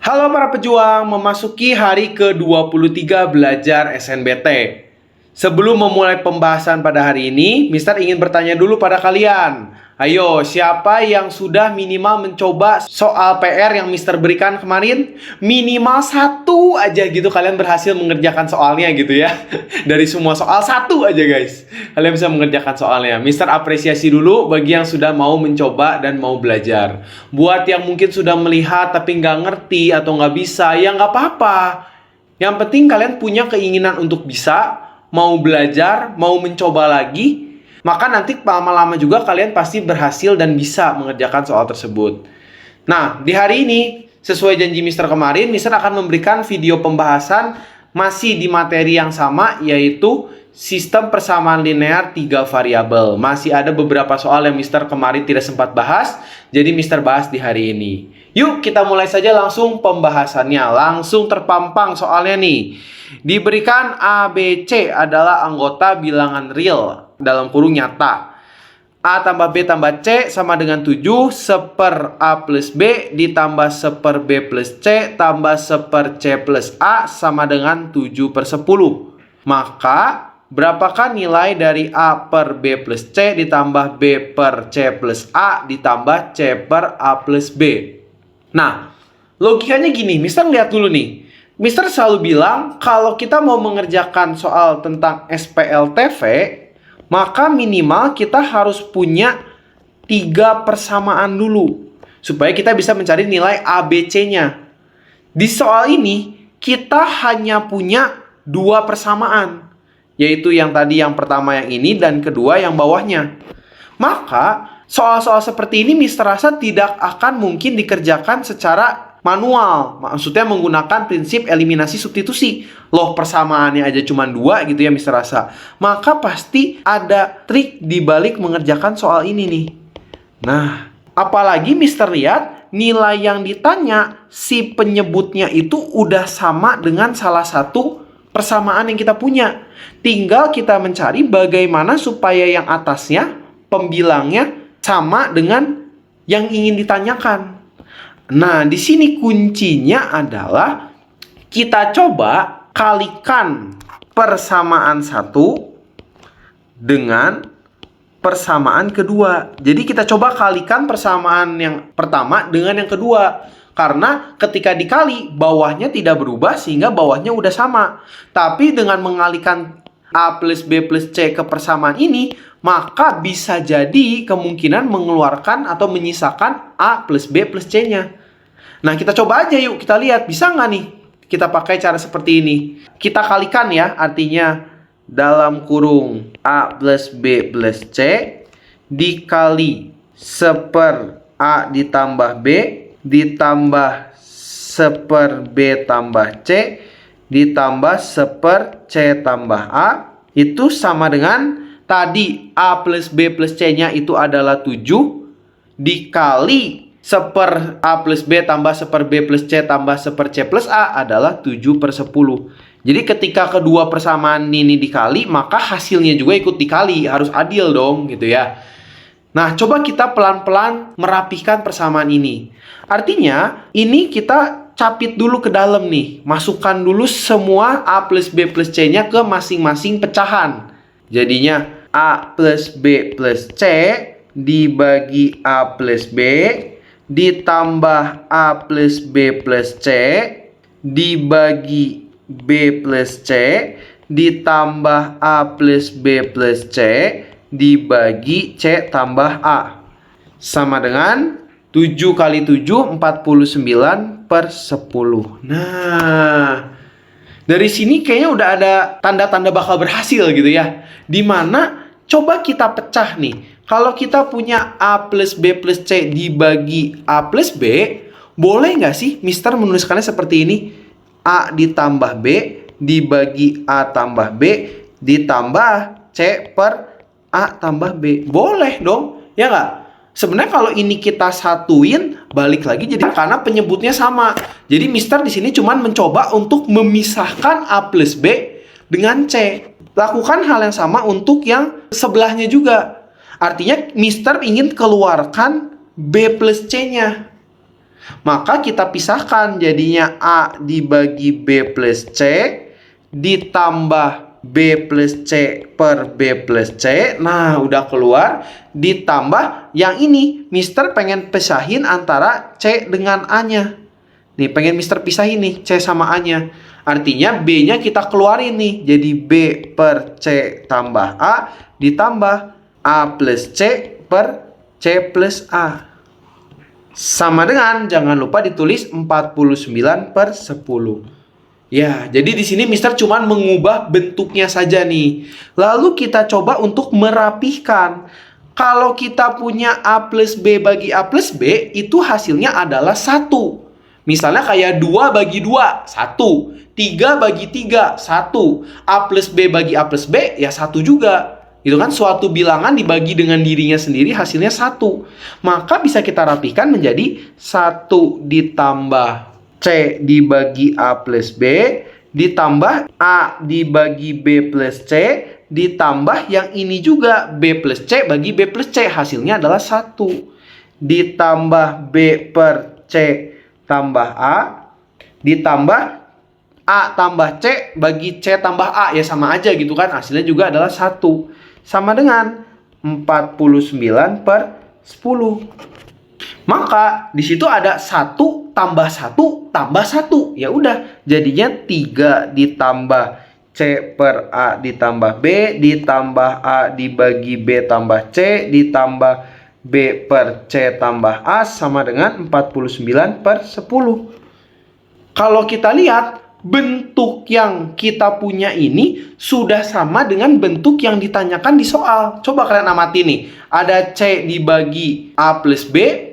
Halo para pejuang, memasuki hari ke-23 belajar SNBT. Sebelum memulai pembahasan pada hari ini, Mister ingin bertanya dulu pada kalian. Ayo, siapa yang sudah minimal mencoba soal PR yang Mister berikan kemarin? Minimal satu aja gitu kalian berhasil mengerjakan soalnya gitu ya. Dari semua soal satu aja guys. Kalian bisa mengerjakan soalnya. Mister apresiasi dulu bagi yang sudah mau mencoba dan mau belajar. Buat yang mungkin sudah melihat tapi nggak ngerti atau nggak bisa, ya nggak apa-apa. Yang penting kalian punya keinginan untuk bisa, mau belajar, mau mencoba lagi, maka nanti lama-lama juga kalian pasti berhasil dan bisa mengerjakan soal tersebut. Nah, di hari ini, sesuai janji Mister kemarin, Mister akan memberikan video pembahasan masih di materi yang sama, yaitu sistem persamaan linear 3 variabel. Masih ada beberapa soal yang Mister kemarin tidak sempat bahas, jadi Mister bahas di hari ini. Yuk, kita mulai saja langsung pembahasannya. Langsung terpampang soalnya nih. Diberikan A, B, C adalah anggota bilangan real, dalam kurung nyata. A tambah B tambah C sama dengan 7 seper A plus B ditambah seper B plus C tambah seper C plus A sama dengan 7 per 10. Maka, berapakah nilai dari A per B plus C ditambah B per C plus A ditambah C per A plus B? Nah, logikanya gini, Mister lihat dulu nih. Mister selalu bilang, kalau kita mau mengerjakan soal tentang SPLTV, maka minimal kita harus punya 3 persamaan dulu, supaya kita bisa mencari nilai ABC-nya. Di soal ini, kita hanya punya 2 persamaan, yaitu yang tadi yang pertama yang ini dan kedua yang bawahnya. Maka, soal-soal seperti ini Mister rasa tidak akan mungkin dikerjakan secara manual. Maksudnya menggunakan prinsip eliminasi substitusi. Loh, persamaannya aja cuma 2 gitu ya Mister rasa. Maka pasti ada trik di balik mengerjakan soal ini nih. Nah, apalagi Mister lihat nilai yang ditanya si penyebutnya itu udah sama dengan salah satu persamaan yang kita punya. Tinggal kita mencari bagaimana supaya yang atasnya, pembilangnya, sama dengan yang ingin ditanyakan. Nah, di sini kuncinya adalah kita coba kalikan persamaan 1 dengan persamaan kedua. Jadi kita coba kalikan persamaan yang pertama dengan yang kedua. Karena ketika dikali, bawahnya tidak berubah sehingga bawahnya udah sama. Tapi dengan mengalikan A plus B plus C ke persamaan ini, maka bisa jadi kemungkinan mengeluarkan atau menyisakan A plus B plus C-nya. Nah, kita coba aja yuk, kita lihat bisa nggak nih kita pakai cara seperti ini. Kita kalikan ya, artinya dalam kurung A plus B plus C dikali seper A ditambah B ditambah seper B tambah C ditambah seper C tambah A, itu sama dengan tadi A plus B plus C-nya itu adalah 7 dikali seper A plus B tambah seper B plus C tambah seper C plus A adalah 7 per 10. Jadi ketika kedua persamaan ini dikali, maka hasilnya juga ikut dikali. Harus adil dong gitu ya. Nah, coba kita pelan-pelan merapikan persamaan ini. Artinya, ini kita capit dulu ke dalam nih. Masukkan dulu semua A plus B plus C-nya ke masing-masing pecahan. Jadinya A plus B plus C dibagi A plus B ditambah A plus B plus C dibagi B plus C ditambah A plus B plus C dibagi C tambah A sama dengan 7 kali 7 49 per 10. Nah, dari sini kayaknya udah ada tanda-tanda bakal berhasil gitu ya. Dimana coba kita pecah nih. Kalau kita punya A plus B plus C dibagi A plus B, boleh nggak sih Mister menuliskannya seperti ini? A ditambah B dibagi A tambah B ditambah C per A tambah B. Boleh dong, ya nggak? Sebenarnya kalau ini kita satuin, balik lagi jadi karena penyebutnya sama. Jadi Mister di sini cuma mencoba untuk memisahkan A plus B dengan C. Lakukan hal yang sama untuk yang sebelahnya juga. Artinya Mister ingin keluarkan B plus C-nya. Maka kita pisahkan jadinya A dibagi B plus C ditambah B plus C per B plus C. Nah, udah keluar. Ditambah yang ini, Mister pengen pisahin antara C dengan A-nya. Nih, pengen Mister pisahin nih, C sama A-nya. Artinya B-nya kita keluarin nih. Jadi B per C tambah A ditambah A plus C per C plus A. Sama dengan, jangan lupa ditulis 49 per 10. Ya, jadi di sini Mister cuma mengubah bentuknya saja nih. Lalu kita coba untuk merapihkan. Kalau kita punya A plus B bagi A plus B, itu hasilnya adalah 1. Misalnya kayak 2 bagi 2, 1. 3 bagi 3, 1. A plus B bagi A plus B, ya 1 juga. Itu kan suatu bilangan dibagi dengan dirinya sendiri hasilnya 1. Maka bisa kita rapihkan menjadi 1 ditambah C dibagi A plus B ditambah A dibagi B plus C ditambah yang ini juga B plus C bagi B plus C. Hasilnya adalah 1 ditambah B per C tambah A ditambah A tambah C bagi C tambah A. Ya sama aja gitu kan. Hasilnya juga adalah 1. Sama dengan 49 per 10. Maka di situ ada 1 tambah 1 tambah 1. Ya udah, jadinya 3 ditambah C per A ditambah B ditambah A dibagi B tambah C ditambah B per C tambah A sama dengan 49 per 10. Kalau kita lihat, bentuk yang kita punya ini sudah sama dengan bentuk yang ditanyakan di soal. Coba kalian amati nih. Ada C dibagi A plus B.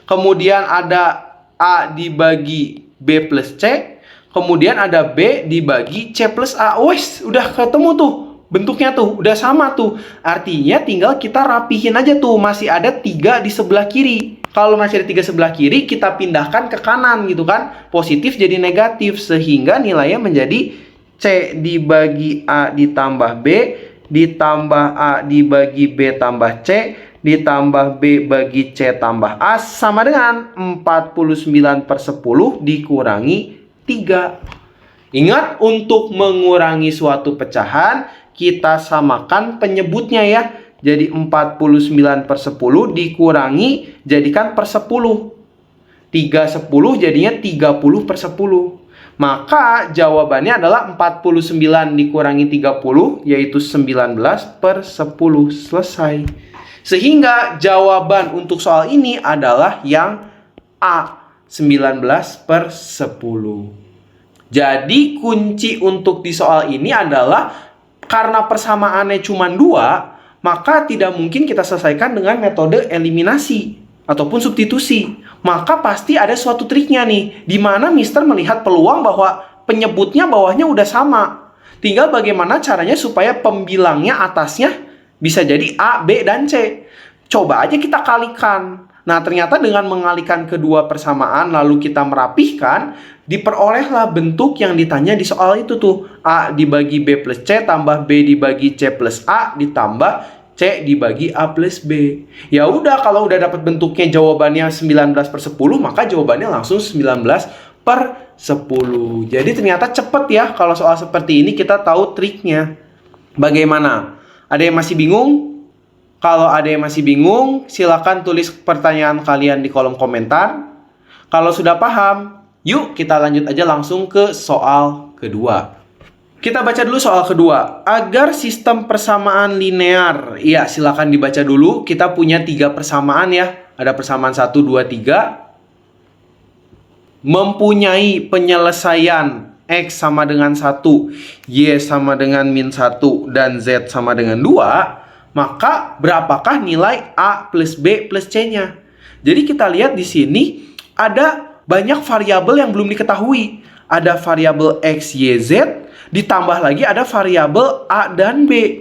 Kemudian ada A dibagi B plus C. Kemudian ada B dibagi C plus A. Wes, udah ketemu tuh. Bentuknya tuh, udah sama tuh. Artinya tinggal kita rapihin aja tuh. Masih ada 3 di sebelah kiri. Kalau masih ada 3 sebelah kiri, kita pindahkan ke kanan gitu kan. Positif jadi negatif. Sehingga nilainya menjadi C dibagi A ditambah B ditambah A dibagi B tambah C ditambah B bagi C tambah A sama dengan 49 per 10 dikurangi 3. Ingat, untuk mengurangi suatu pecahan, kita samakan penyebutnya ya. Jadi 49 per 10 dikurangi, jadikan per 10. 3 10 jadinya 30 per 10. Maka jawabannya adalah 49 dikurangi 30, yaitu 19 per 10. Selesai. Sehingga jawaban untuk soal ini adalah yang A, 19 per 10. Jadi kunci untuk di soal ini adalah karena persamaannya cuma 2, maka tidak mungkin kita selesaikan dengan metode eliminasi ataupun substitusi. Maka pasti ada suatu triknya nih, di mana Mister melihat peluang bahwa penyebutnya bawahnya udah sama. Tinggal bagaimana caranya supaya pembilangnya atasnya bisa jadi A, B, dan C. Coba aja kita kalikan. Nah, ternyata dengan mengalikan kedua persamaan lalu kita merapihkan, diperolehlah bentuk yang ditanya di soal itu tuh. A dibagi B plus C tambah B dibagi C plus A ditambah C dibagi A plus B. Ya udah, kalau udah dapat bentuknya jawabannya 19 per 10, maka jawabannya langsung 19 per 10. Jadi ternyata cepet ya kalau soal seperti ini kita tahu triknya. Bagaimana? Ada yang masih bingung? Kalau ada yang masih bingung, silakan tulis pertanyaan kalian di kolom komentar. Kalau sudah paham, yuk kita lanjut aja langsung ke soal kedua. Kita baca dulu soal kedua. Agar sistem persamaan linear, ya silakan dibaca dulu. Kita punya 3 persamaan ya. Ada persamaan 1, 2, 3. Mempunyai penyelesaian X sama dengan 1, Y sama dengan min 1, dan Z sama dengan 2. Maka berapakah nilai A plus B plus C-nya? Jadi kita lihat di sini ada banyak variabel yang belum diketahui. Ada variabel X, Y, Z, ditambah lagi ada variabel A dan B.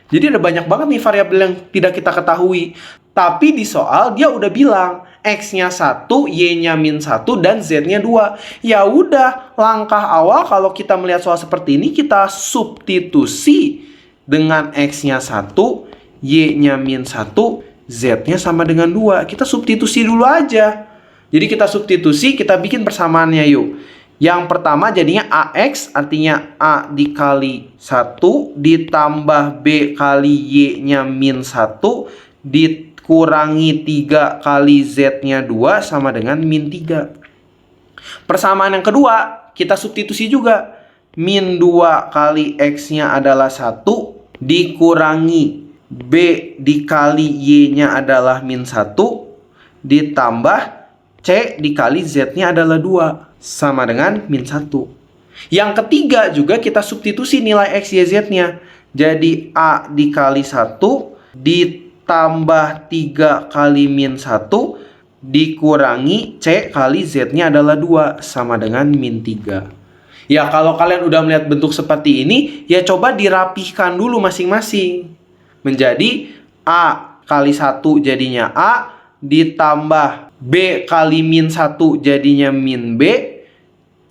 Jadi ada banyak banget nih variabel yang tidak kita ketahui. Tapi di soal dia udah bilang X-nya 1, Y-nya min 1, dan Z-nya 2. Ya udah, langkah awal kalau kita melihat soal seperti ini, kita substitusi dengan X-nya 1, Y-nya min 1, Z-nya sama dengan 2. Kita substitusi dulu aja. Jadi kita substitusi, kita bikin persamaannya yuk. Yang pertama jadinya AX, artinya A dikali 1 ditambah B kali Y-nya min 1 dikurangi 3 kali Z-nya 2 sama dengan min 3. Persamaan yang kedua, kita substitusi juga. Min 2 kali X-nya adalah 1 dikurangi B dikali Y-nya adalah min 1 ditambah C dikali Z-nya adalah 2 sama dengan min 1. Yang ketiga juga kita substitusi nilai X, Y, Z-nya. Jadi A dikali 1 ditambah 3 kali min 1 dikurangi C kali Z-nya adalah 2 sama dengan min 3. Ya, kalau kalian udah melihat bentuk seperti ini, ya coba dirapihkan dulu masing-masing. Menjadi A kali 1 jadinya A ditambah B kali min 1 jadinya min B.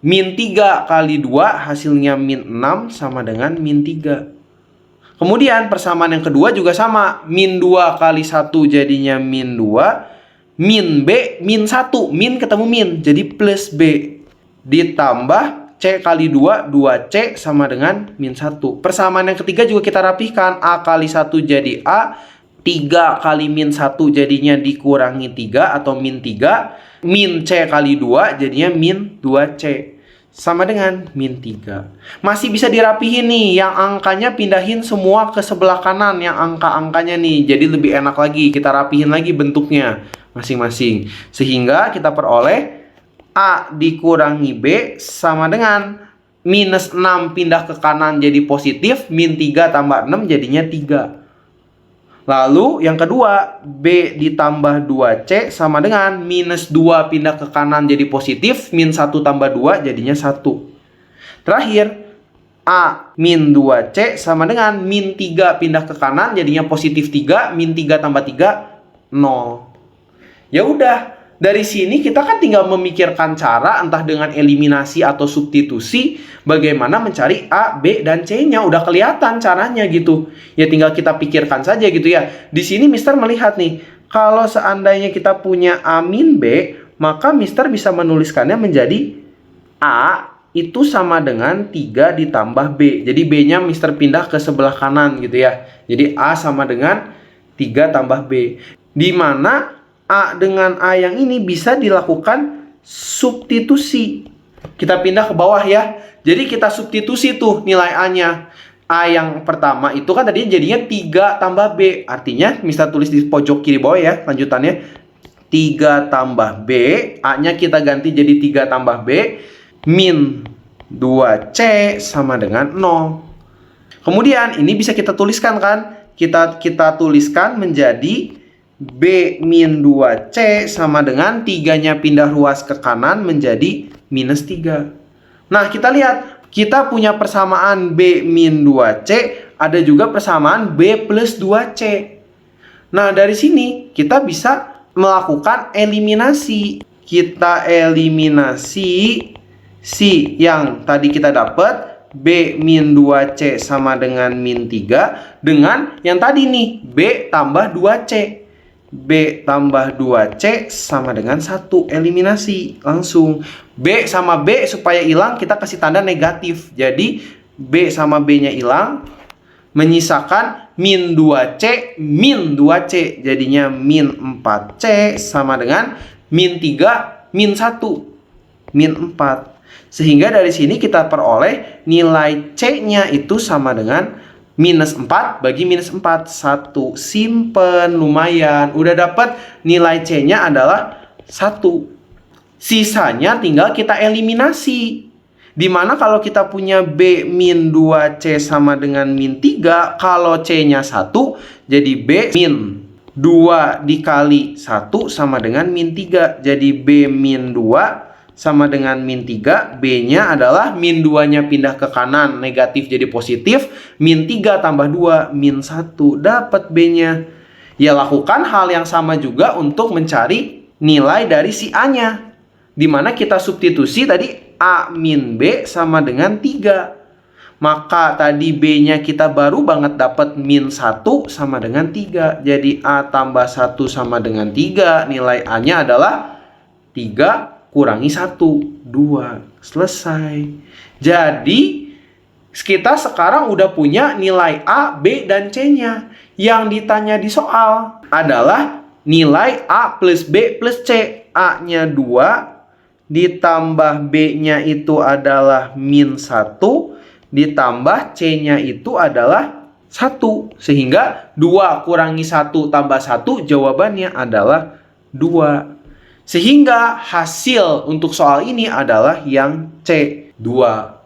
Min 3 kali 2 hasilnya min 6 sama dengan min 3. Kemudian persamaan yang kedua juga sama. Min 2 kali 1 jadinya min 2. Min B, min 1. Min ketemu min, jadi plus B. Ditambah C kali 2, 2C sama dengan min 1. Persamaan yang ketiga juga kita rapihkan. A kali 1 jadi A. 3 kali min 1 jadinya dikurangi 3 atau min 3. Min C kali 2 jadinya min 2C. Sama dengan min 3. Masih bisa dirapihin nih. Yang angkanya pindahin semua ke sebelah kanan. Yang angka-angkanya nih. Jadi lebih enak lagi. Kita rapihin lagi bentuknya masing-masing. Sehingga kita peroleh A dikurangi B sama dengan minus 6 pindah ke kanan jadi positif. Min 3 tambah 6 jadinya 3. Lalu yang kedua, B ditambah 2C sama dengan minus 2 pindah ke kanan jadi positif, min 1 tambah 2 jadinya 1. Terakhir, A min 2C sama dengan min 3 pindah ke kanan jadinya positif 3, min 3 tambah 3, 0. Ya udah, dari sini kita kan tinggal memikirkan cara entah dengan eliminasi atau substitusi bagaimana mencari A, B, dan C-nya. Udah kelihatan caranya gitu. Ya tinggal kita pikirkan saja gitu ya. Di sini Mister melihat nih, kalau seandainya kita punya A min B, maka Mister bisa menuliskannya menjadi A itu sama dengan 3 ditambah B. Jadi B-nya Mister pindah ke sebelah kanan gitu ya. Jadi A sama dengan 3 tambah B. Di mana A dengan A yang ini bisa dilakukan substitusi. Kita pindah ke bawah ya. Jadi kita substitusi tuh nilai A-nya. A yang pertama itu kan tadinya jadinya 3 tambah B. Artinya Mister tulis di pojok kiri bawah ya. Lanjutannya 3 tambah B. A-nya kita ganti jadi 3 tambah B. Min 2C sama dengan 0. Kemudian ini bisa kita tuliskan kan. Kita tuliskan menjadi B min 2C sama dengan 3-nya pindah ruas ke kanan menjadi minus 3. Nah, kita lihat. Kita punya persamaan B min 2C. Ada juga persamaan B plus 2C. Nah, dari sini kita bisa melakukan eliminasi. Kita eliminasi si yang tadi kita dapat. B min 2C sama dengan min 3. Dengan yang tadi nih. B tambah 2C. B tambah 2C sama dengan 1. Eliminasi langsung. B sama B supaya hilang kita kasih tanda negatif. Jadi B sama B-nya hilang. Menyisakan min 2C min 2C. Jadinya min 4C sama dengan min 3 min 1. Min 4. Sehingga dari sini kita peroleh nilai C-nya itu sama dengan minus 4 bagi minus 4. 1. Simpen, lumayan. Udah dapat nilai C-nya adalah 1. Sisanya tinggal kita eliminasi. Dimana kalau kita punya B min 2C sama dengan min 3, kalau C-nya 1, jadi B min 2 dikali 1 sama dengan min 3. Jadi B min 2 sama dengan min 3, B-nya adalah min 2-nya pindah ke kanan, negatif jadi positif, min 3 tambah 2, min 1, dapat B-nya. Ya, lakukan hal yang sama juga untuk mencari nilai dari si A-nya. Dimana kita substitusi tadi A min B sama dengan 3. Maka tadi B-nya kita baru banget dapat min 1 sama dengan 3. Jadi A tambah 1 sama dengan 3, nilai A-nya adalah 3 kurangi 1, 2. Selesai. Jadi, kita sekarang udah punya nilai A, B, dan C-nya. Yang ditanya di soal adalah nilai A plus B plus C. A-nya 2, ditambah B-nya itu adalah min 1, ditambah C-nya itu adalah 1. Sehingga 2 kurangi 1 tambah 1, jawabannya adalah 2. Sehingga hasil untuk soal ini adalah yang C, 2.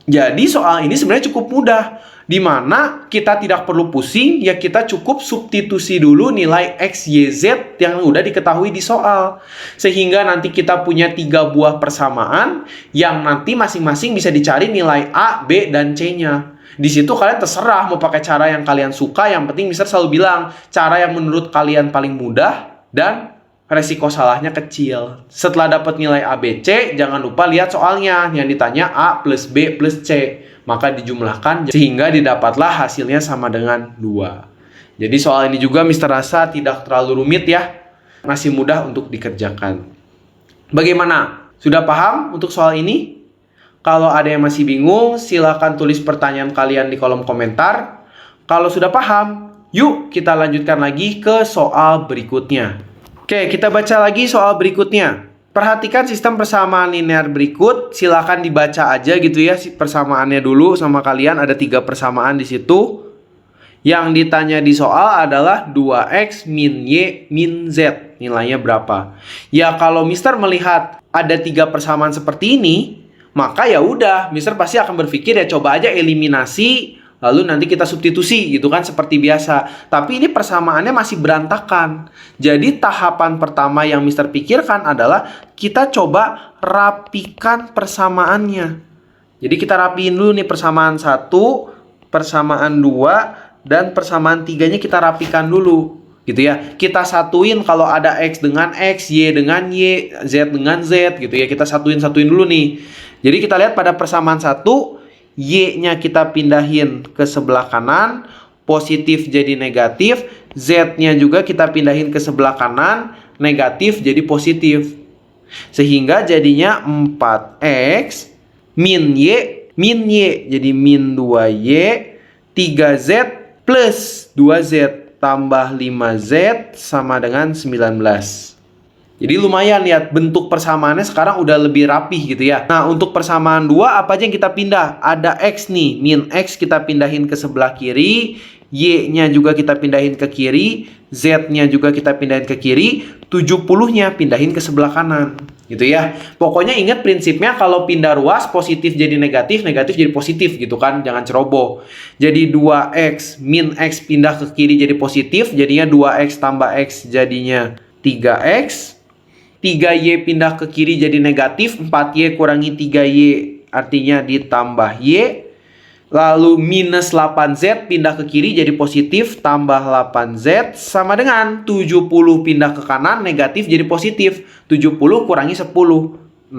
Jadi soal ini sebenarnya cukup mudah, di mana kita tidak perlu pusing, ya kita cukup substitusi dulu nilai X, Y, Z yang udah diketahui di soal. Sehingga nanti kita punya 3 buah persamaan yang nanti masing-masing bisa dicari nilai A, B, dan C-nya. Di situ kalian terserah mau pakai cara yang kalian suka, yang penting Mister selalu bilang cara yang menurut kalian paling mudah dan resiko salahnya kecil. Setelah dapat nilai A, B, C, jangan lupa lihat soalnya yang ditanya A plus B plus C. Maka dijumlahkan sehingga didapatlah hasilnya sama dengan 2. Jadi soal ini juga Mister rasa tidak terlalu rumit ya. Masih mudah untuk dikerjakan. Bagaimana? Sudah paham untuk soal ini? Kalau ada yang masih bingung, silahkan tulis pertanyaan kalian di kolom komentar. Kalau sudah paham, yuk kita lanjutkan lagi ke soal berikutnya. Oke, kita baca lagi soal berikutnya. Perhatikan sistem persamaan linear berikut. Silakan dibaca aja gitu ya persamaannya dulu sama kalian. Ada 3 persamaan di situ. Yang ditanya di soal adalah 2x min y min z. Nilainya berapa? Ya kalau Mister melihat ada 3 persamaan seperti ini, maka ya udah, Mister pasti akan berpikir ya coba aja eliminasi. Lalu nanti kita substitusi gitu kan seperti biasa. Tapi ini persamaannya masih berantakan. Jadi tahapan pertama yang Mister pikirkan adalah kita coba rapikan persamaannya. Jadi kita rapiin dulu nih persamaan 1, persamaan 2, dan persamaan 3-nya kita rapikan dulu. Gitu ya. Kita satuin kalau ada X dengan X, Y dengan Y, Z dengan Z gitu ya. Kita satuin dulu nih. Jadi kita lihat pada persamaan 1, Y-nya kita pindahin ke sebelah kanan, positif jadi negatif, Z-nya juga kita pindahin ke sebelah kanan, negatif jadi positif. Sehingga jadinya 4X min Y jadi min 2Y, 3Z plus 2Z tambah 5Z sama dengan 19. Jadi lumayan lihat bentuk persamaannya sekarang udah lebih rapih gitu ya. Nah untuk persamaan 2 apa aja yang kita pindah? Ada X nih, min X kita pindahin ke sebelah kiri, Y-nya juga kita pindahin ke kiri, Z-nya juga kita pindahin ke kiri, 70-nya pindahin ke sebelah kanan. Gitu ya. Pokoknya ingat prinsipnya kalau pindah ruas positif jadi negatif, negatif jadi positif gitu kan. Jangan ceroboh. Jadi 2X min X pindah ke kiri jadi positif, jadinya 2X tambah X jadinya 3X. 3Y pindah ke kiri jadi negatif, 4Y kurangi 3Y artinya ditambah Y. Lalu minus 8Z pindah ke kiri jadi positif, tambah 8Z sama dengan 70 pindah ke kanan, negatif jadi positif. 70 kurangi 10, 60.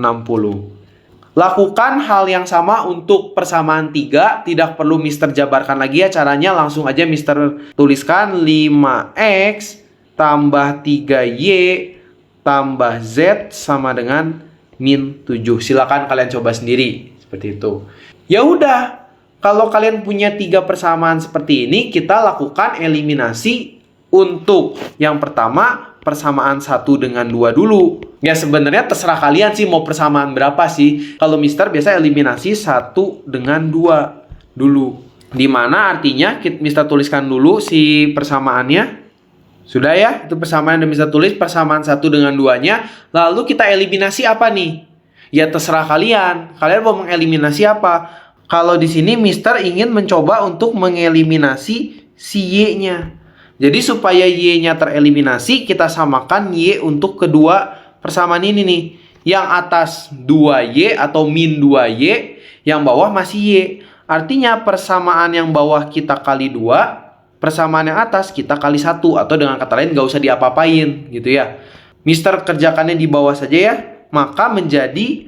Lakukan hal yang sama untuk persamaan 3, tidak perlu Mister jabarkan lagi ya caranya, langsung aja Mister tuliskan 5X tambah 3Y tambah Z sama dengan min 7. Silakan kalian coba sendiri seperti itu. Ya udah, kalau kalian punya 3 persamaan seperti ini, kita lakukan eliminasi untuk yang pertama persamaan 1 dengan 2 dulu. Ya sebenarnya terserah kalian sih mau persamaan berapa sih. Kalau Mister biasa eliminasi 1 dengan 2 dulu. Dimana artinya Mister tuliskan dulu si persamaannya. Sudah ya, itu persamaan yang bisa tulis persamaan 1 dengan 2-nya. Lalu kita eliminasi apa nih? Ya terserah kalian. Kalian mau mengeliminasi apa? Kalau di sini Mister ingin mencoba untuk mengeliminasi si Y-nya. Jadi supaya Y-nya tereliminasi, kita samakan Y untuk kedua persamaan ini nih. Yang atas 2Y atau min 2Y, yang bawah masih Y. Artinya persamaan yang bawah kita kali 2, persamaan yang atas kita kali 1, atau dengan kata lain gak usah diapa-apain gitu ya. Mister kerjakannya di bawah saja ya. Maka menjadi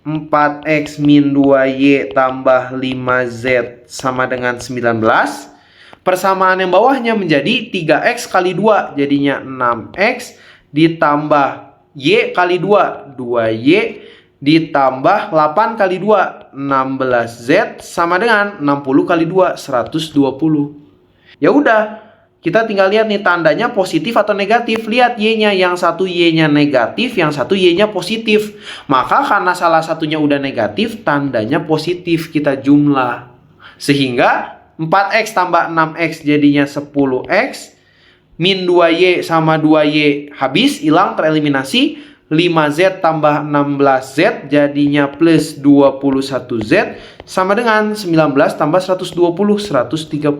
4X min 2Y tambah 5Z sama dengan 19. Persamaan yang bawahnya menjadi 3X kali 2, jadinya 6X ditambah Y kali 2. 2Y ditambah 8 kali 2. 16Z sama dengan 60 kali 2. 120. Ya udah, kita tinggal lihat nih tandanya positif atau negatif. Lihat Y-nya, yang satu Y-nya negatif, yang satu Y-nya positif. Maka karena salah satunya udah negatif, tandanya positif, kita jumlah. Sehingga 4X tambah 6X jadinya 10X. Min 2Y sama 2Y habis, hilang, tereliminasi. 5Z tambah 16Z jadinya plus 21Z sama dengan 19 tambah 120, 139.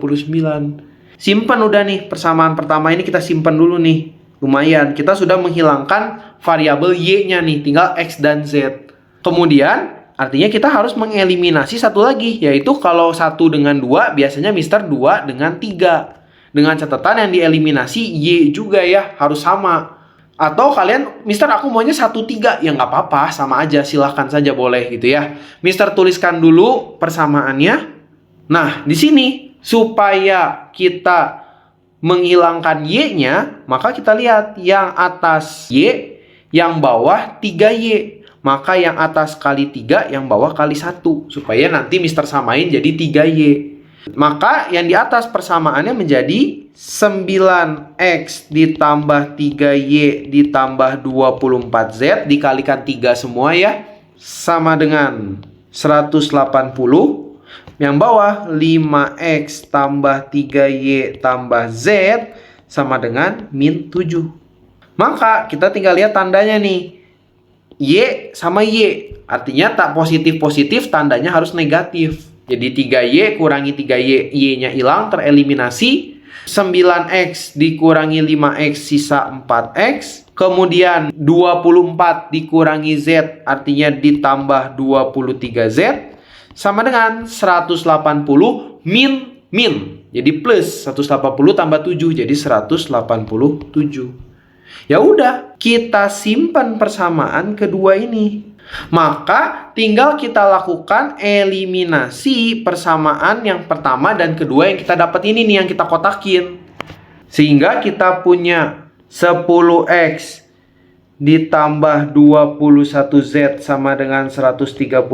Simpan udah nih, persamaan pertama ini kita simpan dulu nih. Lumayan, kita sudah menghilangkan variabel Y-nya nih, tinggal X dan Z. Kemudian, artinya kita harus mengeliminasi satu lagi, yaitu kalau 1 dengan 2, biasanya Mister 2 dengan 3. Dengan catatan yang dieliminasi Y juga ya, harus sama. Atau kalian, Mister aku maunya 1, 3, ya nggak apa-apa, sama aja, silahkan saja boleh gitu ya. Mister tuliskan dulu persamaannya. Nah, di sini supaya kita menghilangkan Y-nya, maka kita lihat yang atas Y, yang bawah 3Y. Maka yang atas kali 3, yang bawah kali 1. Supaya nanti Mister samain jadi 3Y. Maka yang di atas persamaannya menjadi 9X ditambah 3Y ditambah 24Z dikalikan 3 semua ya. Sama dengan 180. Yang bawah 5X tambah 3Y tambah Z sama dengan min 7. Maka kita tinggal lihat tandanya nih. Y sama Y. Artinya tak positif-positif, tandanya harus negatif. Jadi 3Y kurangi 3Y, Y-nya hilang, tereliminasi. 9X dikurangi 5X, sisa 4X. Kemudian 24 dikurangi Z, artinya ditambah 23Z. Sama dengan 180 min. Jadi plus 180 tambah 7, jadi 187. Ya udah, kita simpan persamaan kedua ini. Maka tinggal kita lakukan eliminasi persamaan yang pertama dan kedua yang kita dapat ini nih, yang kita kotakin. Sehingga kita punya 10X ditambah 21Z sama dengan 139.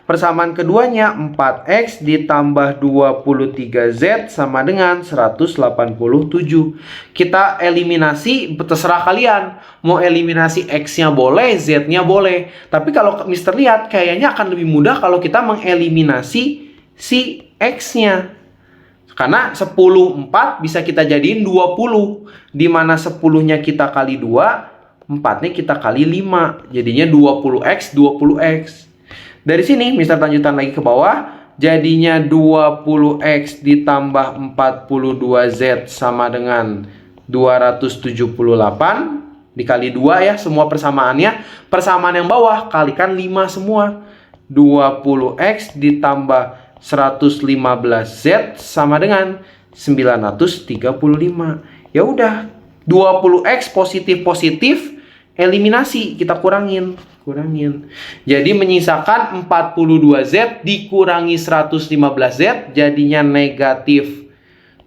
Persamaan keduanya 4X ditambah 23Z sama dengan 187. Kita eliminasi, terserah kalian. Mau eliminasi X-nya boleh, Z-nya boleh. Tapi kalau Mister lihat, kayaknya akan lebih mudah kalau kita mengeliminasi si X-nya. Karena 10, 4 bisa kita jadiin 20. Dimana 10-nya kita kali 2, 4-nya kita kali 5. Jadinya 20X, 20X. Dari sini, Mister lanjutan lagi ke bawah. Jadinya 20X ditambah 42Z sama dengan 278. Dikali 2 ya, semua persamaannya. Persamaan yang bawah, kalikan 5 semua. 20X ditambah 115Z sama dengan 935. Ya udah, 20X positif-positif, eliminasi, kita kurangin. Jadi menyisakan 42Z dikurangi 115Z, jadinya negatif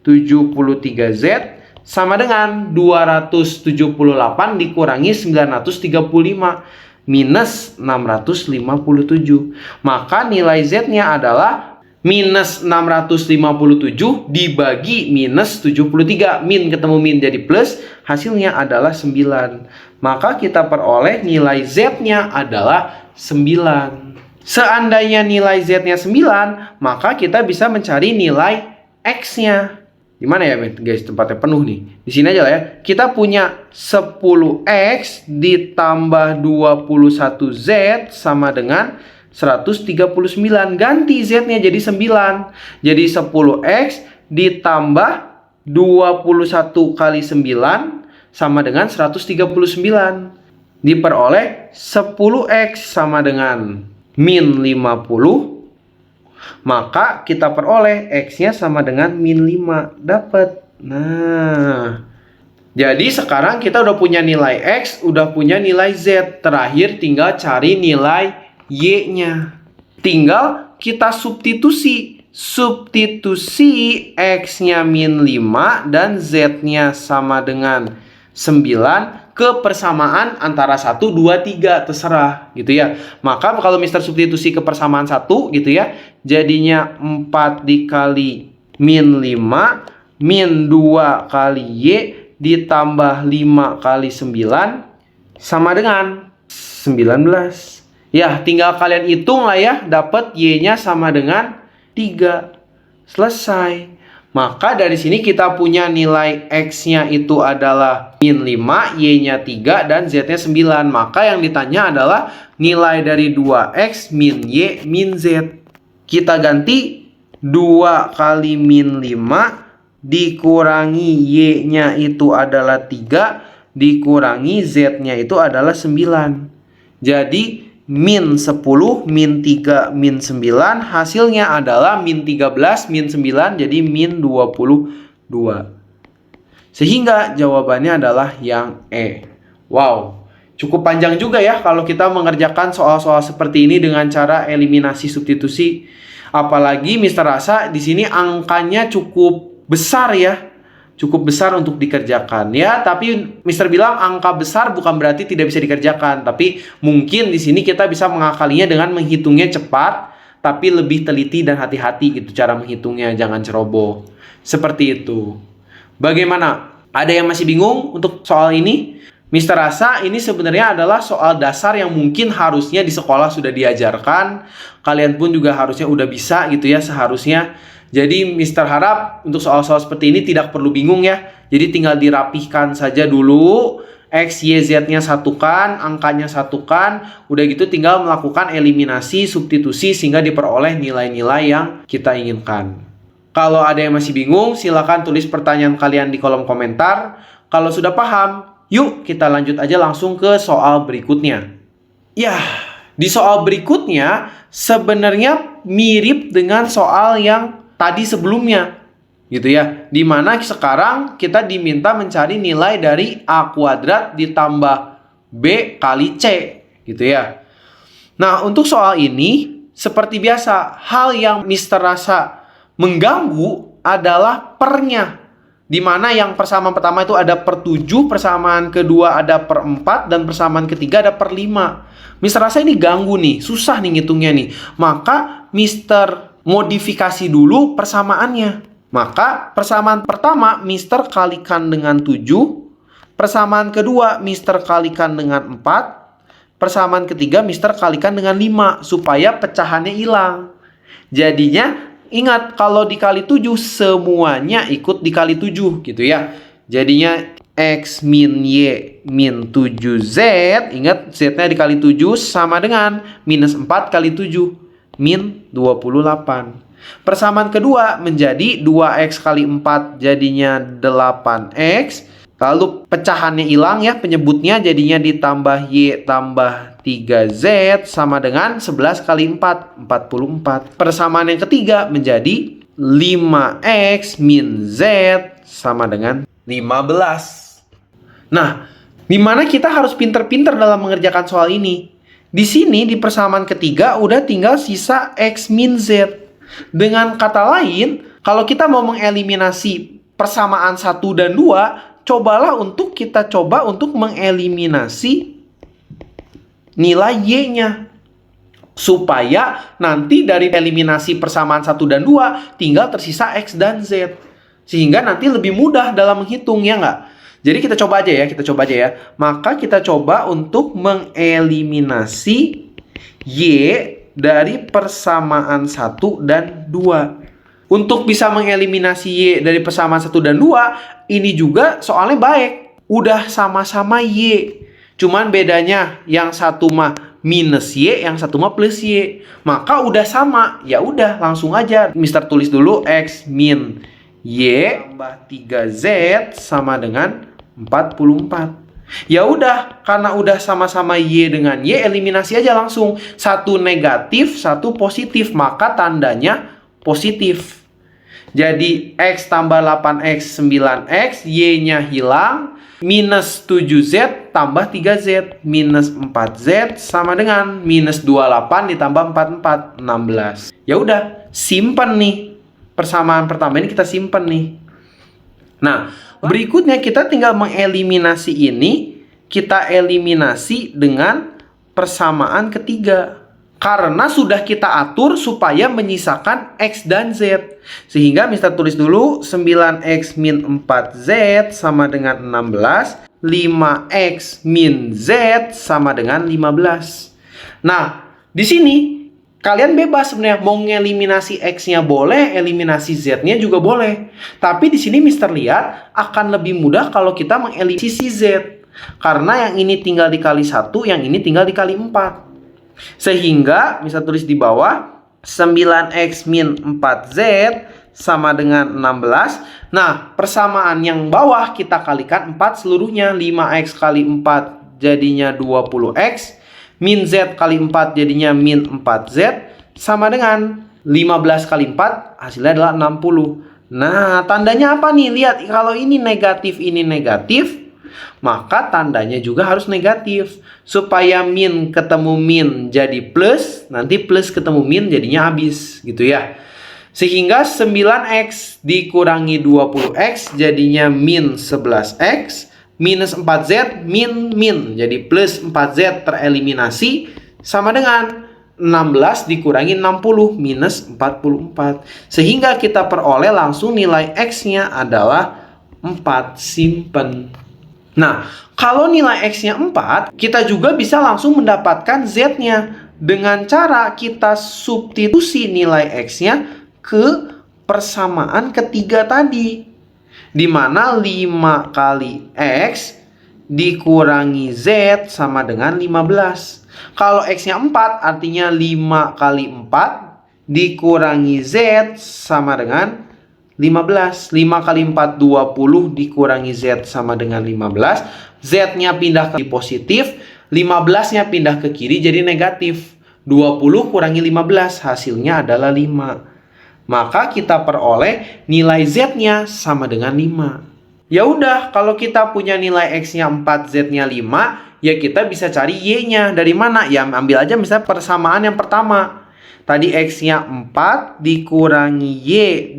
73Z sama dengan 278 dikurangi 935 minus 657. Maka nilai Z-nya adalah minus 657 dibagi minus 73. Min ketemu min jadi plus, hasilnya adalah 9. Maka kita peroleh nilai Z-nya adalah 9. Seandainya nilai Z-nya 9, maka kita bisa mencari nilai X-nya. Di mana ya guys, tempatnya penuh nih. Di sini aja lah ya. Kita punya 10X ditambah 21Z sama dengan 139. Ganti Z-nya jadi 9. Jadi 10X ditambah 21 kali 9 sama dengan 139. Diperoleh 10X sama dengan min 50. Maka kita peroleh X-nya sama dengan min 5. Dapat. Nah, jadi sekarang kita udah punya nilai X, udah punya nilai Z. Terakhir tinggal cari nilai Y-nya. Tinggal kita substitusi. X-nya min 5 dan Z-nya sama dengan 9 ke persamaan antara 1, 2, 3, terserah gitu ya. Maka kalau Mister substitusi ke persamaan 1 gitu ya, jadinya 4 dikali min 5 min 2 kali Y ditambah 5 kali 9 sama dengan 19. Ya, tinggal kalian hitung lah ya, dapat Y-nya sama dengan 3. Selesai. Maka dari sini kita punya nilai X-nya itu adalah min 5, Y-nya 3, dan Z-nya 9. Maka yang ditanya adalah nilai dari 2X min Y min Z. Kita ganti 2 kali min 5 dikurangi Y-nya itu adalah 3, dikurangi Z-nya itu adalah 9. Jadi min 10, min 3, min 9, hasilnya adalah min 13, min 9, jadi min 22. Sehingga jawabannya adalah yang E. Wow, cukup panjang juga ya kalau kita mengerjakan soal-soal seperti ini dengan cara eliminasi substitusi. Apalagi Mister rasa di sini angkanya cukup besar ya. Cukup besar untuk dikerjakan ya, tapi Mister bilang angka besar bukan berarti tidak bisa dikerjakan, tapi mungkin di sini kita bisa mengakalinya dengan menghitungnya cepat, tapi lebih teliti dan hati-hati gitu cara menghitungnya, jangan ceroboh. Seperti itu. Bagaimana? Ada yang masih bingung untuk soal ini? Mister rasa ini sebenarnya adalah soal dasar yang mungkin harusnya di sekolah sudah diajarkan, kalian pun juga harusnya udah bisa gitu ya seharusnya. Jadi Mister harap untuk soal-soal seperti ini tidak perlu bingung ya. Jadi tinggal dirapihkan saja dulu. X, Y, Z-nya satukan, angkanya satukan. Udah gitu tinggal melakukan eliminasi, substitusi sehingga diperoleh nilai-nilai yang kita inginkan. Kalau ada yang masih bingung, silakan tulis pertanyaan kalian di kolom komentar. Kalau sudah paham, yuk kita lanjut aja langsung ke soal berikutnya. Ya, di soal berikutnya sebenarnya mirip dengan soal yang tadi sebelumnya gitu ya, dimana sekarang kita diminta mencari nilai dari A kuadrat ditambah B kali C gitu ya. Nah, untuk soal ini seperti biasa, hal yang Mister rasa mengganggu adalah pernya, dimana yang persamaan pertama itu ada per 7, persamaan kedua ada per 4, dan persamaan ketiga ada per 5. Mister rasa ini ganggu nih, susah nih ngitungnya nih. Maka Mister modifikasi dulu persamaannya. Maka persamaan pertama Mister kalikan dengan 7, persamaan kedua Mister kalikan dengan 4, persamaan ketiga Mister kalikan dengan 5 supaya pecahannya hilang. Jadinya ingat kalau dikali 7 semuanya ikut dikali 7 gitu ya. Jadinya X min Y min 7Z, ingat Z-nya dikali 7 sama dengan minus 4 kali 7 min 28. Persamaan kedua menjadi 2X kali 4 jadinya 8X. Lalu pecahannya hilang ya, penyebutnya jadinya ditambah Y tambah 3Z sama dengan 11 kali 4, 44. Persamaan yang ketiga menjadi 5X min Z sama dengan 15. Nah, dimana kita harus pinter-pinter dalam mengerjakan soal ini. Di sini di persamaan ketiga udah tinggal sisa X min Z. Dengan kata lain, kalau kita mau mengeliminasi persamaan 1 dan 2, kita coba untuk mengeliminasi nilai Y-nya. Supaya nanti dari eliminasi persamaan 1 dan 2 tinggal tersisa X dan Z. Sehingga nanti lebih mudah dalam menghitung, ya nggak? Jadi kita coba aja ya. Maka kita coba untuk mengeliminasi Y dari persamaan 1 dan 2. Untuk bisa mengeliminasi Y dari persamaan 1 dan 2, ini juga soalnya baik. Udah sama-sama Y. Cuman bedanya yang satu mah minus Y, yang satu mah plus Y. Maka udah sama. Ya udah, langsung aja Mister tulis dulu X min Y tambah 3Z sama dengan 44. Ya udah, karena udah sama-sama Y dengan Y, eliminasi aja langsung. Satu negatif, satu positif, maka tandanya positif. Jadi X tambah 8X 9X, Y-nya hilang, minus 7Z tambah 3Z, minus 4Z sama dengan minus 28 ditambah 44, 16. Ya udah, simpan nih. Persamaan pertama ini kita simpan nih. Nah, berikutnya kita tinggal mengeliminasi ini kita eliminasi dengan persamaan ketiga. Karena sudah kita atur supaya menyisakan X dan Z. Sehingga Mister tulis dulu 9X min 4Z sama dengan 16. 5X min Z sama dengan 15. Nah, di sini kalian bebas sebenarnya mau ngeliminasi X-nya boleh, eliminasi Z-nya juga boleh. Tapi di sini Mister lihat akan lebih mudah kalau kita mengeliminasi Z. Karena yang ini tinggal dikali 1, yang ini tinggal dikali 4. Sehingga bisa tulis di bawah 9X min 4Z sama dengan 16. Nah, persamaan yang bawah kita kalikan 4 seluruhnya. 5X kali 4 jadinya 20X. Min Z kali 4 jadinya min 4Z. Sama dengan 15 kali 4 hasilnya adalah 60. Nah, tandanya apa nih? Lihat, kalau ini negatif, maka tandanya juga harus negatif. Supaya min ketemu min jadi plus, nanti plus ketemu min jadinya habis, gitu ya. Sehingga 9X dikurangi 20X jadinya min 11X. Minus 4Z min. Jadi plus 4Z tereliminasi sama dengan 16 dikurangi 60 minus 44. Sehingga kita peroleh langsung nilai X-nya adalah 4. Simpen. Nah, kalau nilai X-nya 4, kita juga bisa langsung mendapatkan Z-nya. Dengan cara kita substitusi nilai X-nya ke persamaan ketiga tadi. Di mana 5 kali X dikurangi Z sama dengan 15. Kalau X-nya 4, artinya 5 kali 4 dikurangi Z sama dengan 15. 5 kali 4, 20 dikurangi Z sama dengan 15. Z-nya pindah ke positif, 15-nya pindah ke kiri jadi negatif. 20 kurangi 15, hasilnya adalah 5. Maka kita peroleh nilai Z-nya sama dengan 5. Ya udah, kalau kita punya nilai X-nya 4, Z-nya 5, ya kita bisa cari Y-nya. Dari mana? Ya ambil aja misalnya persamaan yang pertama. Tadi X-nya 4 dikurangi Y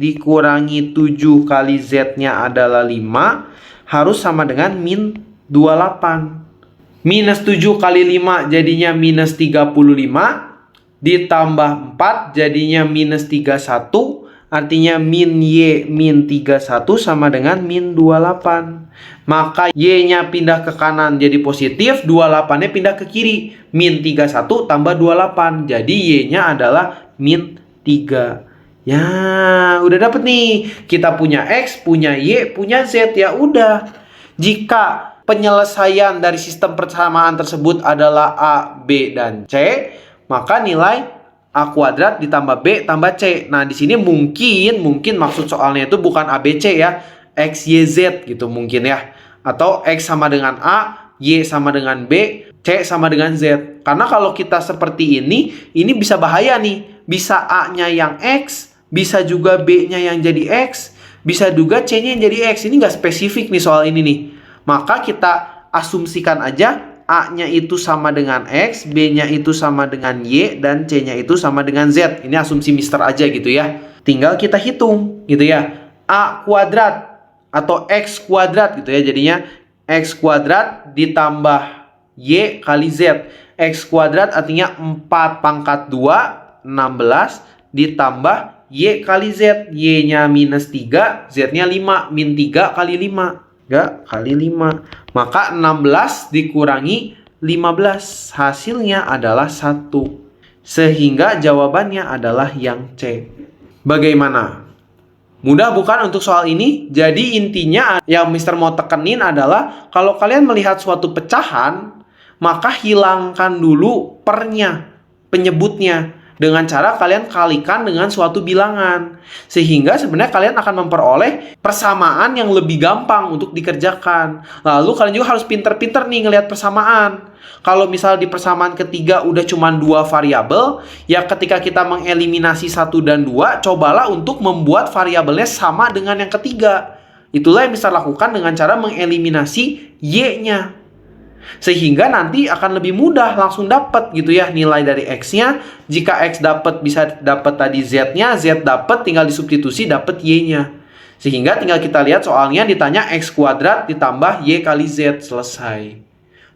dikurangi 7 kali Z-nya adalah 5. Harus sama dengan min 28. Minus 7 kali 5 jadinya minus 35. Ditambah 4 jadinya minus 31. Artinya min Y min 31 sama dengan min 28. Maka Y-nya pindah ke kanan jadi positif, 28-nya pindah ke kiri. Min 31 tambah 28. Jadi Y-nya adalah min 3. Ya, udah dapet nih. Kita punya X, punya Y, punya Z. Ya udah. Jika penyelesaian dari sistem persamaan tersebut adalah A, B, dan C, maka nilai A kuadrat ditambah B tambah C. Nah, di sini mungkin maksud soalnya itu bukan ABC ya. X, Y, Z gitu mungkin ya. Atau X sama dengan A, Y sama dengan B, C sama dengan Z. Karena kalau kita seperti ini bisa bahaya nih. Bisa A-nya yang X, bisa juga B-nya yang jadi X, bisa juga C-nya yang jadi X. Ini nggak spesifik nih soal ini nih. Maka kita asumsikan aja A-nya itu sama dengan X, B-nya itu sama dengan Y, dan C-nya itu sama dengan Z. Ini asumsi Mister aja gitu ya. Tinggal kita hitung gitu ya. A kuadrat atau X kuadrat gitu ya. Jadinya X kuadrat ditambah Y kali Z. X kuadrat artinya 4 pangkat 2, 16, ditambah Y kali Z. Y-nya minus 3, Z-nya 5. Min 3 kali 5. 3 kali 5. Maka 16 dikurangi 15. Hasilnya adalah 1. Sehingga jawabannya adalah yang C. Bagaimana? Mudah bukan untuk soal ini? Jadi intinya yang Mister mau tekenin adalah kalau kalian melihat suatu pecahan, maka hilangkan dulu pernya, penyebutnya. Dengan cara kalian kalikan dengan suatu bilangan. Sehingga sebenarnya kalian akan memperoleh persamaan yang lebih gampang untuk dikerjakan. Lalu kalian juga harus pinter-pinter nih ngelihat persamaan. Kalau misal di persamaan ketiga udah cuma 2 variabel, ya ketika kita mengeliminasi 1 dan 2, cobalah untuk membuat variabelnya sama dengan yang ketiga. Itulah yang bisa lakukan dengan cara mengeliminasi Y-nya. Sehingga nanti akan lebih mudah langsung dapat gitu ya nilai dari X-nya. Jika X dapat bisa dapat tadi Z-nya, Z dapat tinggal disubstitusi dapat Y-nya. Sehingga tinggal kita lihat soalnya ditanya X kuadrat ditambah Y kali Z, selesai.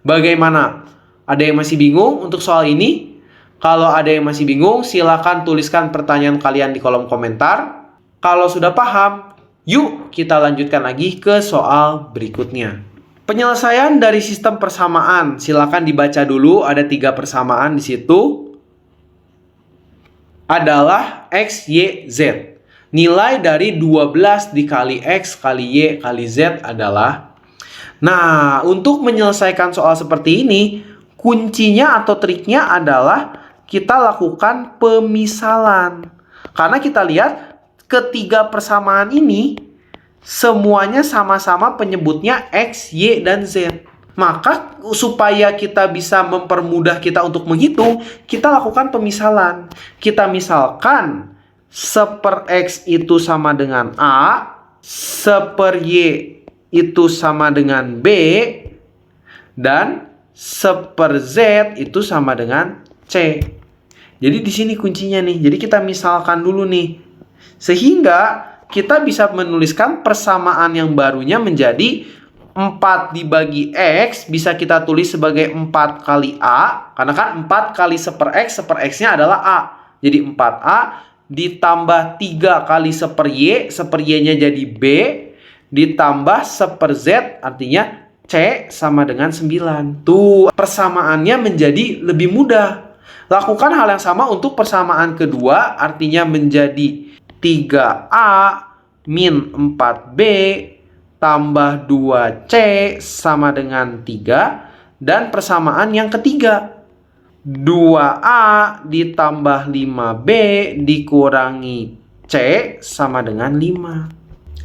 Bagaimana? Ada yang masih bingung untuk soal ini? Kalau ada yang masih bingung, silakan tuliskan pertanyaan kalian di kolom komentar. Kalau sudah paham, yuk kita lanjutkan lagi ke soal berikutnya. Penyelesaian dari sistem persamaan, silakan dibaca dulu. Ada 3 persamaan di situ. Adalah X, Y, Z. Nilai dari 12 dikali X kali Y kali Z adalah... Nah, untuk menyelesaikan soal seperti ini, kuncinya atau triknya adalah kita lakukan pemisalan. Karena kita lihat ketiga persamaan ini semuanya sama-sama penyebutnya X, Y, dan Z. Maka supaya kita bisa mempermudah kita untuk menghitung, kita lakukan pemisalan. Kita misalkan 1/X itu sama dengan A, 1/Y itu sama dengan B, dan 1/Z itu sama dengan C. Jadi di sini kuncinya nih. Jadi kita misalkan dulu nih. Sehingga kita bisa menuliskan persamaan yang barunya menjadi 4 dibagi X bisa kita tulis sebagai 4 kali A. Karena kan 4 kali 1/X, 1/X-nya adalah A. Jadi 4A ditambah 3 kali 1/Y, 1/Y-nya jadi B. Ditambah 1/Z artinya C sama dengan 9. Tuh, persamaannya menjadi lebih mudah. Lakukan hal yang sama untuk persamaan kedua, artinya menjadi 3A min 4B tambah 2C sama dengan 3. Dan persamaan yang ketiga, 2A ditambah 5B dikurangi C sama dengan 5.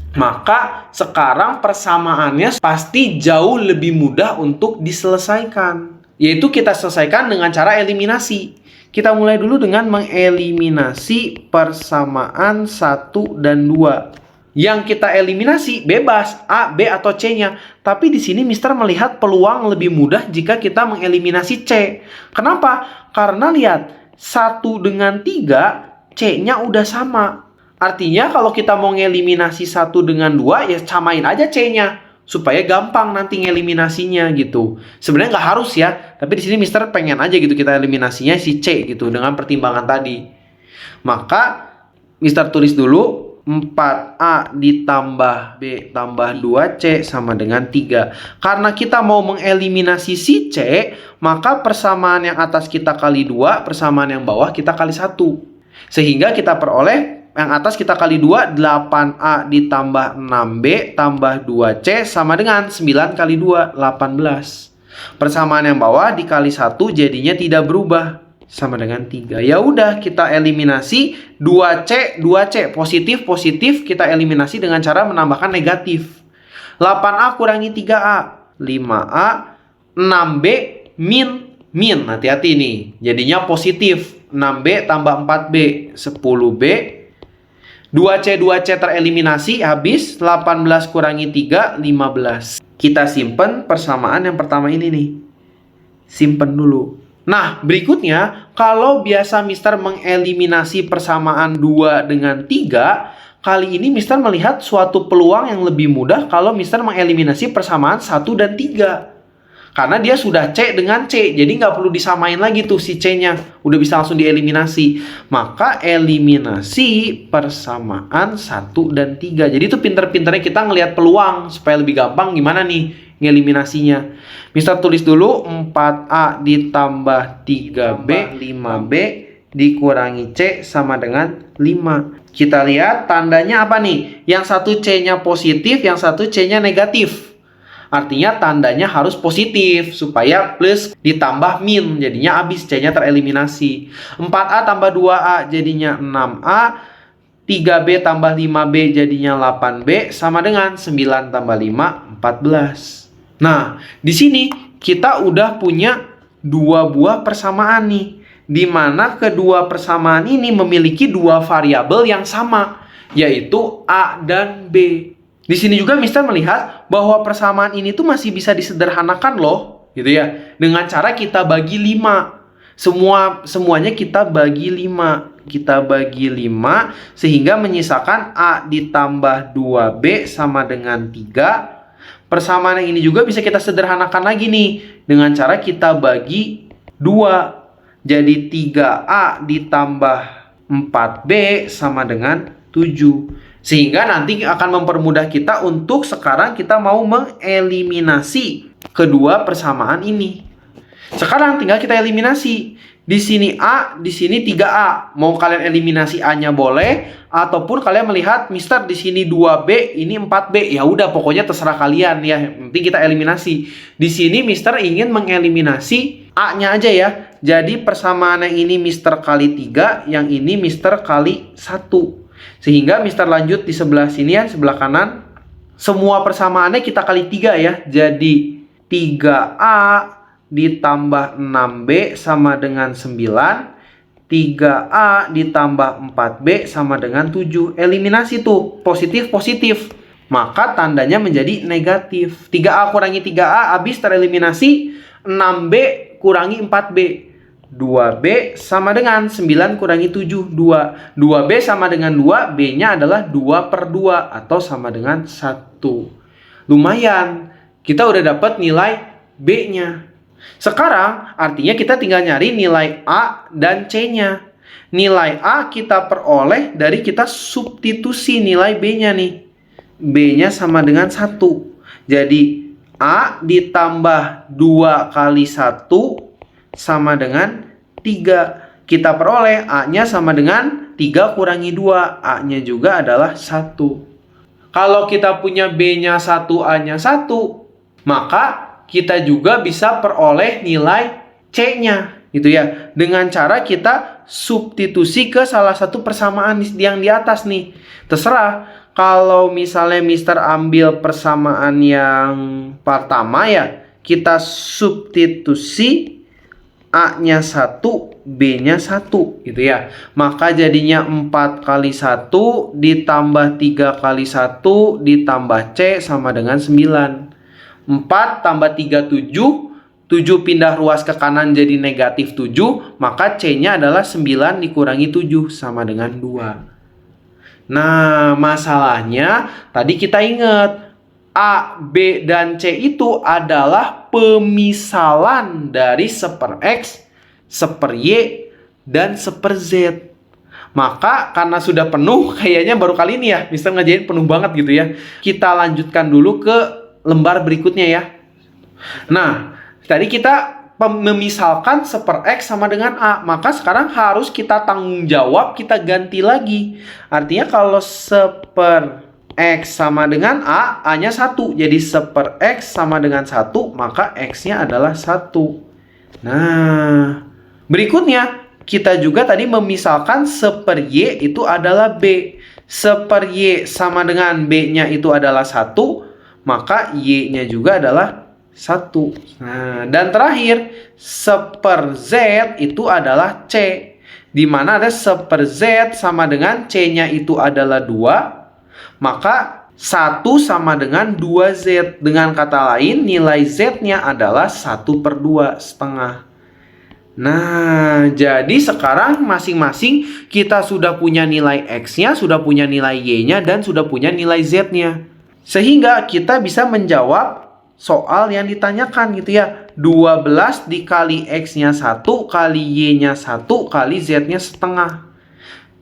Maka sekarang persamaannya pasti jauh lebih mudah untuk diselesaikan. Yaitu kita selesaikan dengan cara eliminasi. Kita mulai dulu dengan mengeliminasi persamaan 1 dan 2. Yang kita eliminasi bebas A, B, atau C-nya. Tapi di sini Mister melihat peluang lebih mudah jika kita mengeliminasi C. Kenapa? Karena lihat 1 dengan 3 C-nya udah sama. Artinya kalau kita mau ngeliminasi 1 dengan 2 ya samain aja C-nya supaya gampang nanti ngeliminasinya gitu. Sebenarnya nggak harus ya, tapi di sini Mister pengen aja gitu kita eliminasinya si C gitu dengan pertimbangan tadi. Maka Mister tulis dulu 4A ditambah B tambah 2C sama dengan 3. Karena kita mau mengeliminasi si C, maka persamaan yang atas kita kali 2, persamaan yang bawah kita kali 1. Sehingga kita peroleh yang atas kita kali 2, 8A ditambah 6B tambah 2C sama dengan 9 kali 2, 18. Persamaan yang bawah dikali 1 jadinya tidak berubah. Sama dengan 3. Ya udah, kita eliminasi 2C, 2C. Positif, positif kita eliminasi dengan cara menambahkan negatif. 8A kurangi 3A. 5A. 6B min. Min, hati-hati nih. Jadinya positif. 6B tambah 4B. 10B. 2C, 2C tereliminasi. Habis. 18 kurangi 3, 15. Kita simpen persamaan yang pertama ini nih. Simpen dulu. Nah, berikutnya, kalau biasa Mister mengeliminasi persamaan 2 dengan 3, kali ini Mister melihat suatu peluang yang lebih mudah kalau Mister mengeliminasi persamaan 1 dan 3. Karena dia sudah C dengan C, jadi nggak perlu disamain lagi tuh si C-nya. Udah bisa langsung dieliminasi. Maka eliminasi persamaan 1 dan 3. Jadi itu pinter-pinternya kita ngelihat peluang supaya lebih gampang gimana nih ngeliminasinya. Mister tulis dulu 4A ditambah 3B, 5B dikurangi C sama dengan 5. Kita lihat tandanya apa nih? Yang satu C-nya positif, yang satu C-nya negatif. Artinya tandanya harus positif supaya plus ditambah min, jadinya habis C-nya tereliminasi. 4A tambah 2A jadinya 6A. 3B tambah 5B jadinya 8B sama dengan 9 tambah 5, 14. Nah, di sini kita udah punya 2 buah persamaan nih, di mana kedua persamaan ini memiliki 2 variabel yang sama, yaitu A dan B. Di sini juga Mister melihat bahwa persamaan ini tuh masih bisa disederhanakan loh, gitu ya. Dengan cara kita bagi 5. Semuanya kita bagi 5. Kita bagi 5 sehingga menyisakan A ditambah 2B sama dengan 3. Persamaan yang ini juga bisa kita sederhanakan lagi nih. dengan cara kita bagi 2. Jadi 3A ditambah 4B sama dengan 7. Sehingga nanti akan mempermudah kita untuk sekarang kita mau mengeliminasi kedua persamaan ini. Sekarang tinggal kita eliminasi. Di sini A, di sini 3A. Mau kalian eliminasi A-nya boleh, ataupun kalian melihat, Mister di sini 2B, ini 4B. Ya udah, pokoknya terserah kalian ya. Nanti kita eliminasi. Di sini Mister ingin mengeliminasi A-nya aja ya. Jadi persamaan yang ini Mister kali 3, yang ini Mister kali 1. Sehingga Mister lanjut di sebelah sini ya, sebelah kanan. Semua persamaannya kita kali 3 ya. Jadi 3A ditambah 6B sama dengan 9. 3A ditambah 4B sama dengan 7. Eliminasi tuh, positif-positif. Maka tandanya menjadi negatif. 3A kurangi 3A habis tereliminasi. 6B kurangi 4B. 2B sama dengan 9 kurangi 7, 2. 2B sama dengan 2, B-nya adalah 2/2 atau sama dengan 1. Lumayan, kita udah dapat nilai B-nya. Sekarang artinya kita tinggal nyari nilai A dan C-nya. Nilai A kita peroleh dari kita substitusi nilai B-nya nih. B-nya sama dengan 1. Jadi A ditambah 2 kali 1 sama dengan 3. Kita peroleh A-nya sama dengan 3 kurangi 2. A-nya juga adalah 1. Kalau kita punya B-nya 1, A-nya 1, maka kita juga bisa peroleh nilai C-nya, gitu ya. Dengan cara kita substitusi ke salah satu persamaan yang di atas nih. Terserah, kalau misalnya Mister ambil persamaan yang pertama ya, kita substitusi A-nya 1, B-nya 1, gitu ya. Maka jadinya 4 kali 1 ditambah 3 kali 1 ditambah C sama dengan 9. 4 tambah 3, 7. 7 pindah ruas ke kanan jadi negatif 7. Maka C-nya adalah 9 dikurangi 7 sama dengan 2. Nah, masalahnya tadi kita ingat A, B, dan C itu adalah pemisalan dari 1/X, 1/Y, dan 1/Z. Maka karena sudah penuh, kayaknya baru kali ini ya Mister ngajarin penuh banget gitu ya. Kita lanjutkan dulu ke lembar berikutnya ya. Nah, tadi kita memisalkan 1/X sama dengan A. Maka sekarang harus kita tanggung jawab, kita ganti lagi. Artinya kalau 1/X sama dengan A, A-nya 1. Jadi 1/X sama dengan 1, maka X-nya adalah 1. Nah, berikutnya kita juga tadi memisalkan 1/Y itu adalah B. 1/Y sama dengan B-nya itu adalah 1, maka Y-nya juga adalah 1. Nah, dan terakhir 1/Z itu adalah C. Di mana ada 1/Z sama dengan C-nya itu adalah 2. Maka 1 sama dengan 2Z. Dengan kata lain, nilai Z-nya adalah 1/2 setengah. Nah, jadi sekarang masing-masing kita sudah punya nilai X-nya, sudah punya nilai Y-nya, dan sudah punya nilai Z-nya. Sehingga kita bisa menjawab soal yang ditanyakan gitu ya. 12 dikali X-nya 1 kali Y-nya 1 kali Z-nya setengah.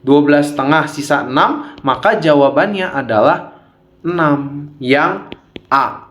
12 setengah sisa 6, maka jawabannya adalah 6 yang A.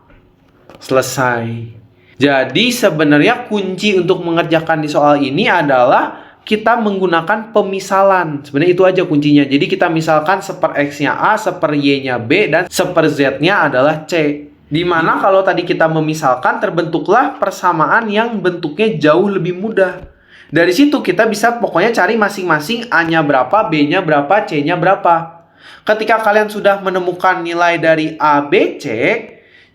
Selesai. Jadi sebenarnya kunci untuk mengerjakan di soal ini adalah kita menggunakan pemisalan. Sebenarnya itu aja kuncinya. Jadi kita misalkan 1/X-nya A, 1/Y-nya B, dan 1/Z-nya adalah C. Dimana kalau tadi kita memisalkan terbentuklah persamaan yang bentuknya jauh lebih mudah. Dari situ kita bisa pokoknya cari masing-masing A-nya berapa, B-nya berapa, C-nya berapa. Ketika kalian sudah menemukan nilai dari A, B, C,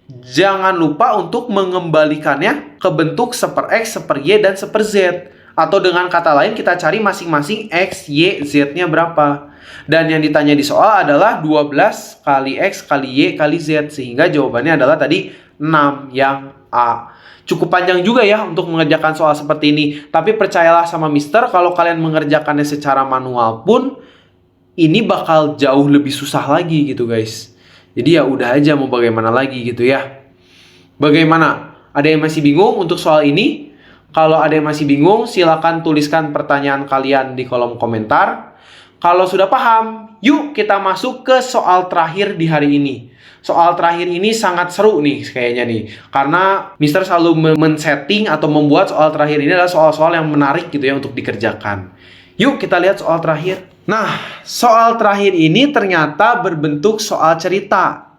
jangan lupa untuk mengembalikannya ke bentuk 1/X, 1/Y, dan 1/Z. Atau dengan kata lain kita cari masing-masing X, Y, Z-nya berapa. Dan yang ditanya di soal adalah 12 kali X kali Y kali Z. Sehingga jawabannya adalah tadi 6 yang A. Cukup panjang juga ya untuk mengerjakan soal seperti ini. Tapi percayalah sama Mister, kalau kalian mengerjakannya secara manual pun, ini bakal jauh lebih susah lagi gitu guys. Jadi ya udah aja mau bagaimana lagi gitu ya. Bagaimana? Ada yang masih bingung untuk soal ini? Kalau ada yang masih bingung, silakan tuliskan pertanyaan kalian di kolom komentar. Kalau sudah paham, yuk kita masuk ke soal terakhir di hari ini. Soal terakhir ini sangat seru nih kayaknya nih. Karena Mister selalu men-setting atau membuat soal terakhir ini adalah soal-soal yang menarik gitu ya untuk dikerjakan. Yuk kita lihat soal terakhir. Nah, soal terakhir ini ternyata berbentuk soal cerita.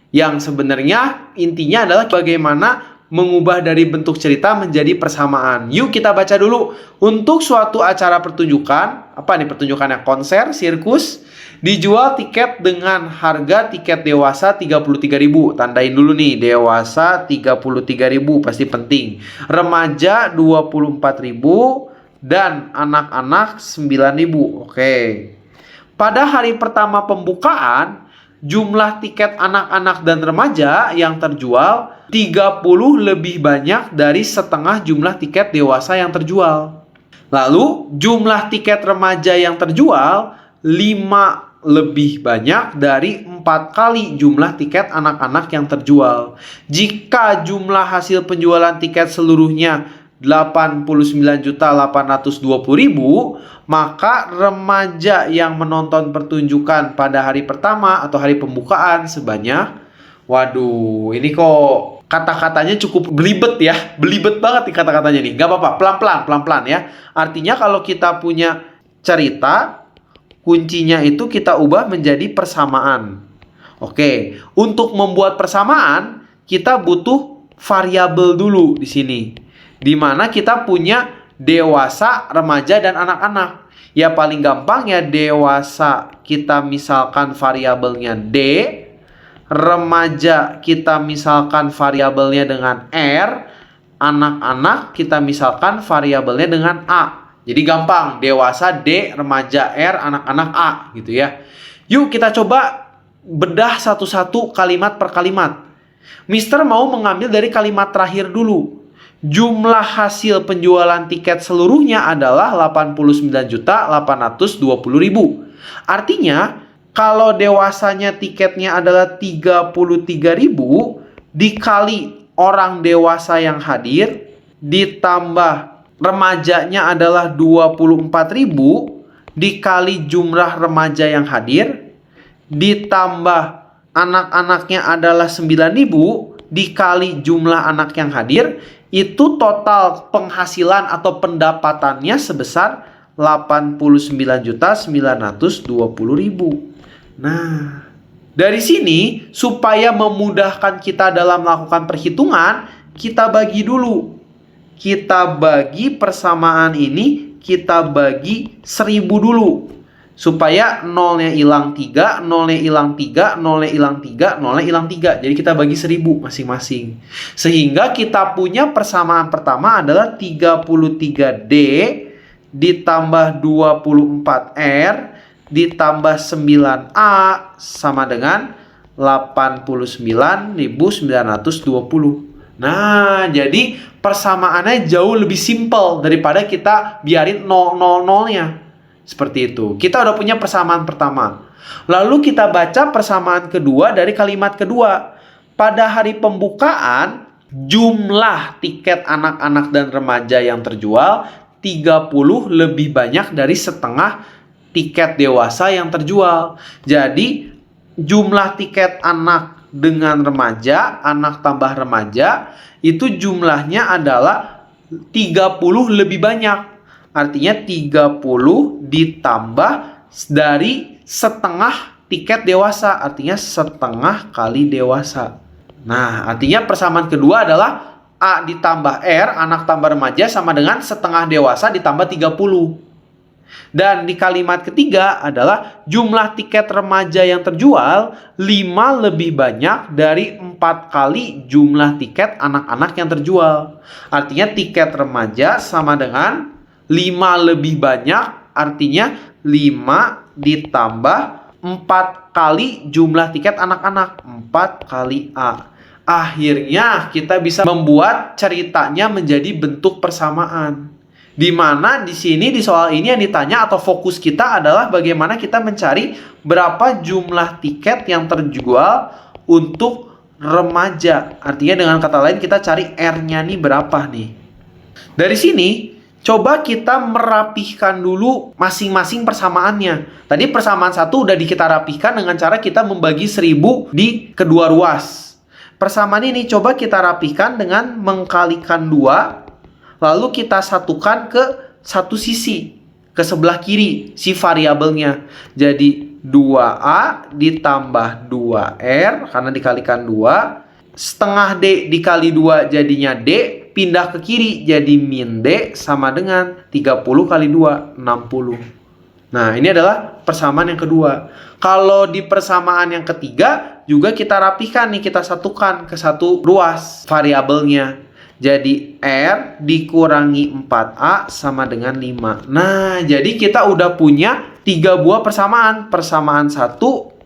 Yang sebenarnya intinya adalah bagaimana mengubah dari bentuk cerita menjadi persamaan. Yuk kita baca dulu. Untuk suatu acara pertunjukan, apa nih pertunjukannya? Konser, sirkus, dijual tiket dengan harga tiket dewasa 33.000. Tandain dulu nih, dewasa 33.000 pasti penting. Remaja 24.000 dan anak-anak 9.000. Oke. Pada hari pertama pembukaan, jumlah tiket anak-anak dan remaja yang terjual 30 lebih banyak dari setengah jumlah tiket dewasa yang terjual. Lalu, jumlah tiket remaja yang terjual 5 lebih banyak dari 4 kali jumlah tiket anak-anak yang terjual. Jika jumlah hasil penjualan tiket seluruhnya 89.820.000, maka remaja yang menonton pertunjukan pada hari pertama atau hari pembukaan sebanyak, waduh, ini kok kata-katanya cukup belibet ya, belibet banget nih kata-katanya nih. Gak apa-apa, pelan-pelan ya. Artinya kalau kita punya cerita, kuncinya itu kita ubah menjadi persamaan. Oke, untuk membuat persamaan, kita butuh variabel dulu di sini. Di mana kita punya dewasa, remaja, dan anak-anak. Ya paling gampang ya dewasa kita misalkan variabelnya D, remaja kita misalkan variabelnya dengan R, anak-anak kita misalkan variabelnya dengan A. Jadi gampang, dewasa D, remaja R, anak-anak A gitu ya. Yuk kita coba bedah satu-satu kalimat per kalimat. Mister mau mengambil dari kalimat terakhir dulu. Jumlah hasil penjualan tiket seluruhnya adalah 89.820.000. Artinya, kalau dewasanya tiketnya adalah 33.000 dikali orang dewasa yang hadir ditambah remajanya adalah 24.000 dikali jumlah remaja yang hadir ditambah anak-anaknya adalah 9.000 dikali jumlah anak yang hadir, itu total penghasilan atau pendapatannya sebesar 89.920.000. Nah, dari sini supaya memudahkan kita dalam melakukan perhitungan, kita bagi dulu. Kita bagi persamaan ini, kita bagi 1.000 dulu. Supaya nolnya hilang 3, nolnya hilang 3, nolnya hilang 3, nolnya hilang 3. Jadi kita bagi 1.000 masing-masing. Sehingga kita punya persamaan pertama adalah 33D ditambah 24R ditambah 9A sama dengan 89.920. Nah, jadi persamaannya jauh lebih simpel daripada kita biarin 000-nya. Seperti itu. Kita udah punya persamaan pertama. Lalu kita baca persamaan kedua dari kalimat kedua. Pada hari pembukaan, jumlah tiket anak-anak dan remaja yang terjual 30 lebih banyak dari setengah tiket dewasa yang terjual. Jadi, jumlah tiket anak dengan remaja, anak tambah remaja, itu jumlahnya adalah 30 lebih banyak. Artinya 30 ditambah dari setengah tiket dewasa. Artinya setengah kali dewasa. Nah, artinya persamaan kedua adalah A ditambah R, anak tambah remaja, sama dengan setengah dewasa ditambah 30. Dan di kalimat ketiga adalah jumlah tiket remaja yang terjual 5 lebih banyak dari 4 kali jumlah tiket anak-anak yang terjual. Artinya tiket remaja sama dengan 5 lebih banyak, artinya 5 ditambah 4 kali jumlah tiket anak-anak. 4 kali A. Akhirnya kita bisa membuat ceritanya menjadi bentuk persamaan. Di mana di sini di soal ini yang ditanya atau fokus kita adalah bagaimana kita mencari berapa jumlah tiket yang terjual untuk remaja. Artinya dengan kata lain kita cari R-nya nih berapa nih. Dari sini coba kita merapihkan dulu masing-masing persamaannya. Tadi persamaan 1 udah kita rapihkan dengan cara kita membagi 1000 di kedua ruas. Persamaan ini coba kita rapihkan dengan mengkalikan 2, lalu kita satukan ke satu sisi, ke sebelah kiri si variabelnya. Jadi 2A ditambah 2R karena dikalikan 2. Setengah D dikali 2 jadinya D. Pindah ke kiri jadi min D sama dengan 30 kali 2, 60. Nah, ini adalah persamaan yang kedua. Kalau di persamaan yang ketiga juga kita rapihkan nih, kita satukan ke satu ruas variabelnya. Jadi R dikurangi 4A sama dengan 5. Nah, jadi kita udah punya 3 buah persamaan. Persamaan 1,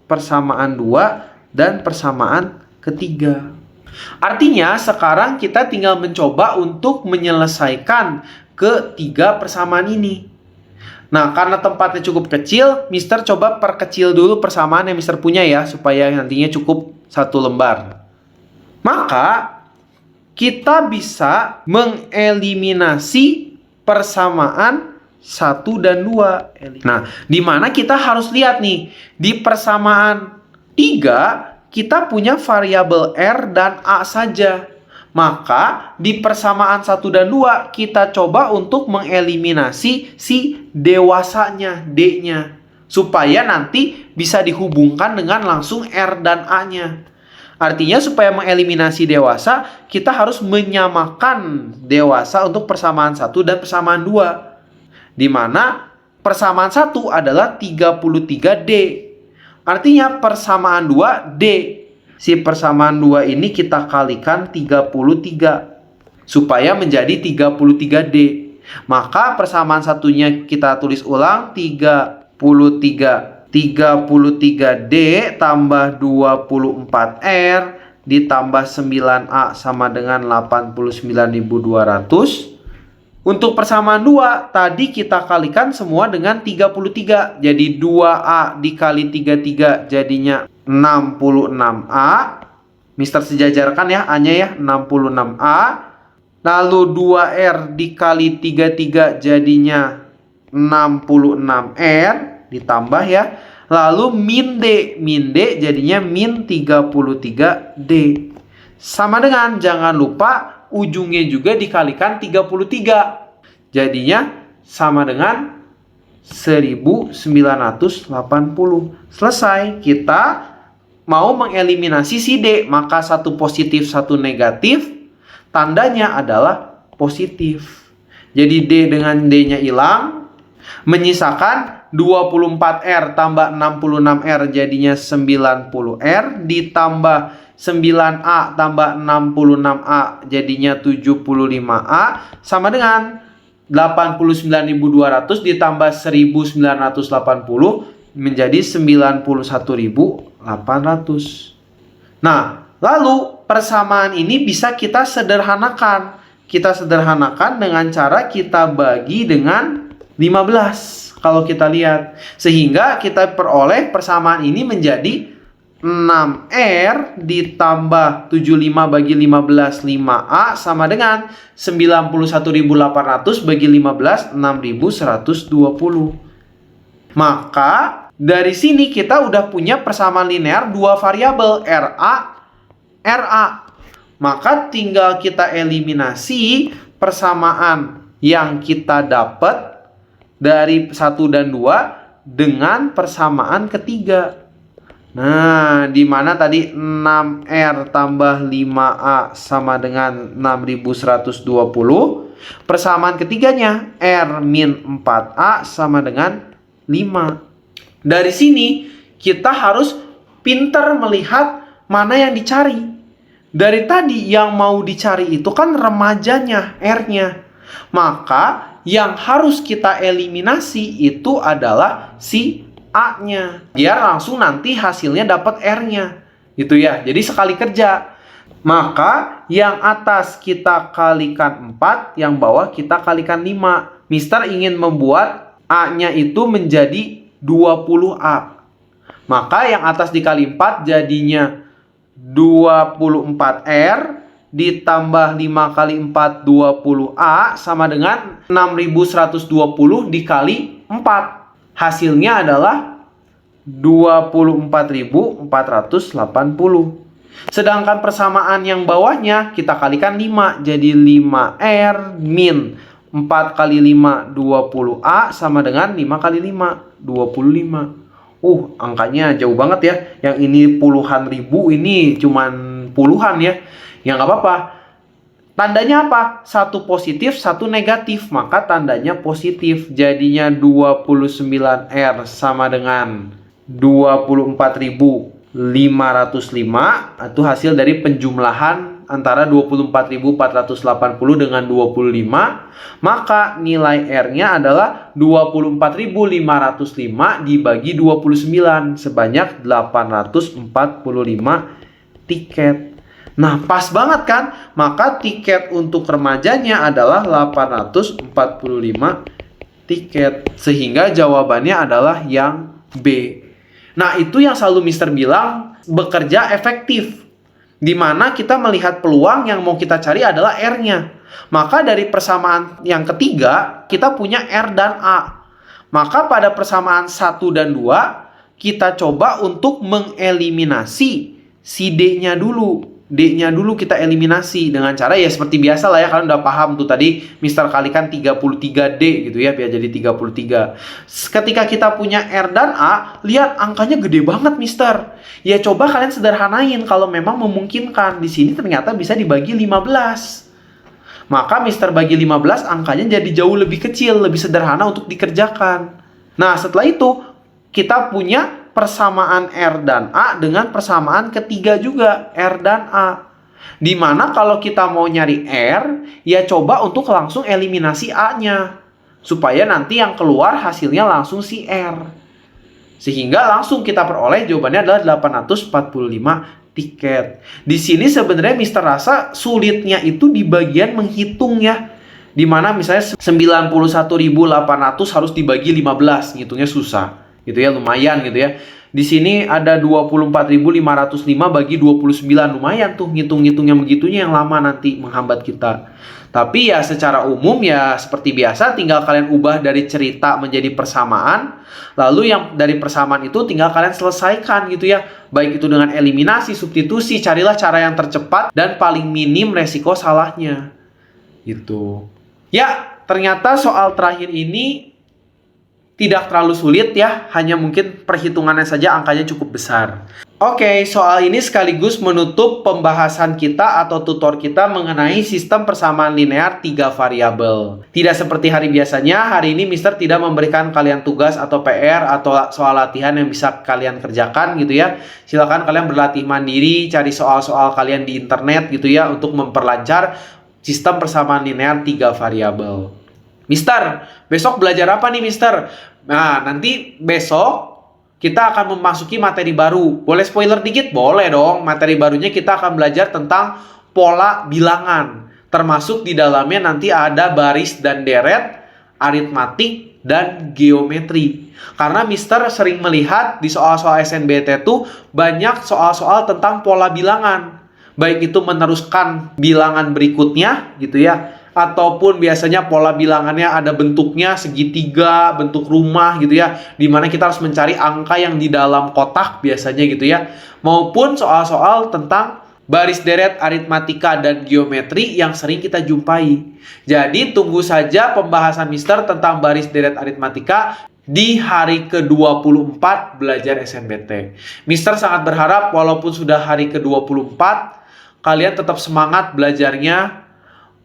persamaan 2, dan persamaan ketiga. Artinya sekarang kita tinggal mencoba untuk menyelesaikan ketiga persamaan ini. Nah, karena tempatnya cukup kecil, Mister coba perkecil dulu persamaan yang Mister punya ya, supaya nantinya cukup 1 lembar. Maka kita bisa mengeliminasi persamaan 1 dan 2. Nah, di mana kita harus lihat nih, di persamaan 3 kita punya variabel R dan A saja. Maka di persamaan 1 dan 2 kita coba untuk mengeliminasi si dewasanya, D-nya. Supaya nanti bisa dihubungkan dengan langsung R dan A-nya. Artinya supaya mengeliminasi dewasa, kita harus menyamakan dewasa untuk persamaan 1 dan persamaan 2. Di mana persamaan 1 adalah 33D. Artinya persamaan 2 D. Si persamaan 2 ini kita kalikan 33 supaya menjadi 33D. Maka persamaan satunya kita tulis ulang 33. 33D tambah 24R ditambah 9A sama dengan 89.200. Untuk persamaan 2, tadi kita kalikan semua dengan 33. Jadi 2A dikali 33 jadinya 66A. Mister sejajarkan ya, A-nya ya, 66A. Lalu 2R dikali 33 jadinya 66R. Ditambah ya. Lalu min D jadinya min 33D. Sama dengan, jangan lupa ujungnya juga dikalikan 33. Jadinya sama dengan 1980. Selesai. Kita mau mengeliminasi si D. Maka satu positif, satu negatif. Tandanya adalah positif. Jadi D dengan D-nya hilang. Menyisakan 24R tambah 66R jadinya 90R. Ditambah 9A tambah 66A jadinya 75A sama dengan 89.200 ditambah 1980 menjadi 91.800. Nah, lalu persamaan ini bisa kita sederhanakan. Kita sederhanakan dengan cara kita bagi dengan 15 kalau kita lihat. Sehingga kita peroleh persamaan ini menjadi 6R ditambah 75 bagi 15 5A sama dengan 91.800 bagi 15 6.120. Maka dari sini kita udah punya persamaan linear dua variabel RA. Maka tinggal kita eliminasi persamaan yang kita dapat dari 1 dan 2 dengan persamaan ketiga. Nah, di mana tadi 6R tambah 5A sama dengan 6120. Persamaan ketiganya R min 4A sama dengan 5. Dari sini kita harus pintar melihat mana yang dicari. Dari tadi yang mau dicari itu kan remajanya, R-nya. Maka yang harus kita eliminasi itu adalah si A-nya. Biar langsung nanti hasilnya dapat R-nya. Gitu ya. Jadi sekali kerja. Maka yang atas kita kalikan 4, yang bawah kita kalikan 5. Mister ingin membuat A-nya itu menjadi 20A. Maka yang atas dikali 4 jadinya 24R ditambah 5 kali 4 20A sama dengan 6120 dikali 4. Hasilnya adalah 24.480. Sedangkan persamaan yang bawahnya kita kalikan 5. Jadi 5R min 4 kali 5 20A sama dengan 5 kali 5 25. Angkanya jauh banget ya. Yang ini puluhan ribu, ini cuman puluhan ya. Ya nggak apa-apa. Tandanya apa? Satu positif, satu negatif. Maka tandanya positif. Jadinya 29R sama dengan 24.505. Itu hasil dari penjumlahan antara 24.480 dengan 25. Maka nilai R-nya adalah 24.505 dibagi 29 sebanyak 845 tiket. Nah, pas banget kan? Maka tiket untuk remajanya adalah 845 tiket. Sehingga jawabannya adalah yang B. Nah, itu yang selalu Mister bilang bekerja efektif. Di mana kita melihat peluang yang mau kita cari adalah R-nya. Maka dari persamaan yang ketiga, kita punya R dan A. Maka pada persamaan 1 dan 2, kita coba untuk mengeliminasi si D-nya dulu. D-nya dulu kita eliminasi dengan cara ya seperti biasa lah ya. Kalian udah paham tuh tadi Mister kalikan 33D gitu ya, biar jadi 33. Ketika kita punya R dan A, lihat angkanya gede banget Mister. Ya coba kalian sederhanain kalau memang memungkinkan. Di sini ternyata bisa dibagi 15. Maka Mister bagi 15, angkanya jadi jauh lebih kecil, lebih sederhana untuk dikerjakan. Nah, setelah itu kita punya persamaan R dan A dengan persamaan ketiga juga, R dan A. Dimana kalau kita mau nyari R, ya coba untuk langsung eliminasi A-nya. Supaya nanti yang keluar hasilnya langsung si R. Sehingga langsung kita peroleh jawabannya adalah 845 tiket. Di sini sebenarnya Mister rasa sulitnya itu di bagian menghitung ya. Dimana misalnya 91.800 harus dibagi 15, ngitungnya susah. Gitu ya, lumayan gitu ya. Di sini ada 24.505 bagi 29, lumayan tuh ngitung-ngitungnya begitunya yang lama nanti menghambat kita. Tapi ya secara umum ya seperti biasa, tinggal kalian ubah dari cerita menjadi persamaan. Lalu yang dari persamaan itu tinggal kalian selesaikan gitu ya. Baik itu dengan eliminasi, substitusi, carilah cara yang tercepat dan paling minim resiko salahnya. Gitu. Ya, ternyata soal terakhir ini tidak terlalu sulit ya, hanya mungkin perhitungannya saja angkanya cukup besar. Oke, soal ini sekaligus menutup pembahasan kita atau tutor kita mengenai sistem persamaan linear 3 variabel. Tidak seperti hari biasanya, hari ini Mister tidak memberikan kalian tugas atau PR atau soal latihan yang bisa kalian kerjakan gitu ya. Silakan kalian berlatih mandiri, cari soal-soal kalian di internet gitu ya untuk memperlancar sistem persamaan linear 3 variabel. Mister, besok belajar apa nih Mister? Nah, nanti besok kita akan memasuki materi baru. Boleh spoiler dikit? Boleh dong. Materi barunya kita akan belajar tentang pola bilangan. Termasuk di dalamnya nanti ada baris dan deret, aritmatik, dan geometri. Karena Mister sering melihat di soal-soal SNBT itu banyak soal-soal tentang pola bilangan. Baik itu meneruskan bilangan berikutnya gitu ya, ataupun biasanya pola bilangannya ada bentuknya segitiga, bentuk rumah gitu ya, dimana kita harus mencari angka yang di dalam kotak biasanya gitu ya, maupun soal-soal tentang baris deret, aritmatika, dan geometri yang sering kita jumpai. Jadi tunggu saja pembahasan Mister tentang baris deret aritmatika di hari ke-24 belajar SNBT. Mister sangat berharap walaupun sudah hari ke-24, kalian tetap semangat belajarnya.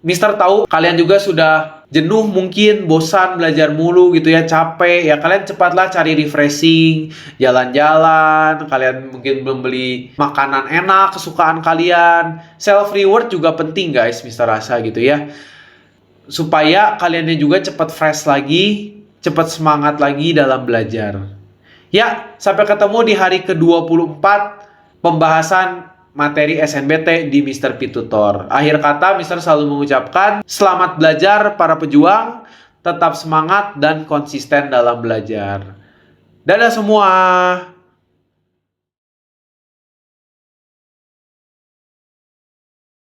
Mister tahu kalian juga sudah jenuh mungkin, bosan belajar mulu gitu ya, capek. Ya kalian cepatlah cari refreshing, jalan-jalan, kalian mungkin belum beli makanan enak kesukaan kalian. Self reward juga penting guys, Mister rasa gitu ya. Supaya kaliannya juga cepat fresh lagi, cepat semangat lagi dalam belajar. Ya, sampai ketemu di hari ke-24 pembahasan materi SNBT di Mister P Tutor. Akhir kata, Mister selalu mengucapkan selamat belajar para pejuang, tetap semangat dan konsisten dalam belajar. Dadah semua!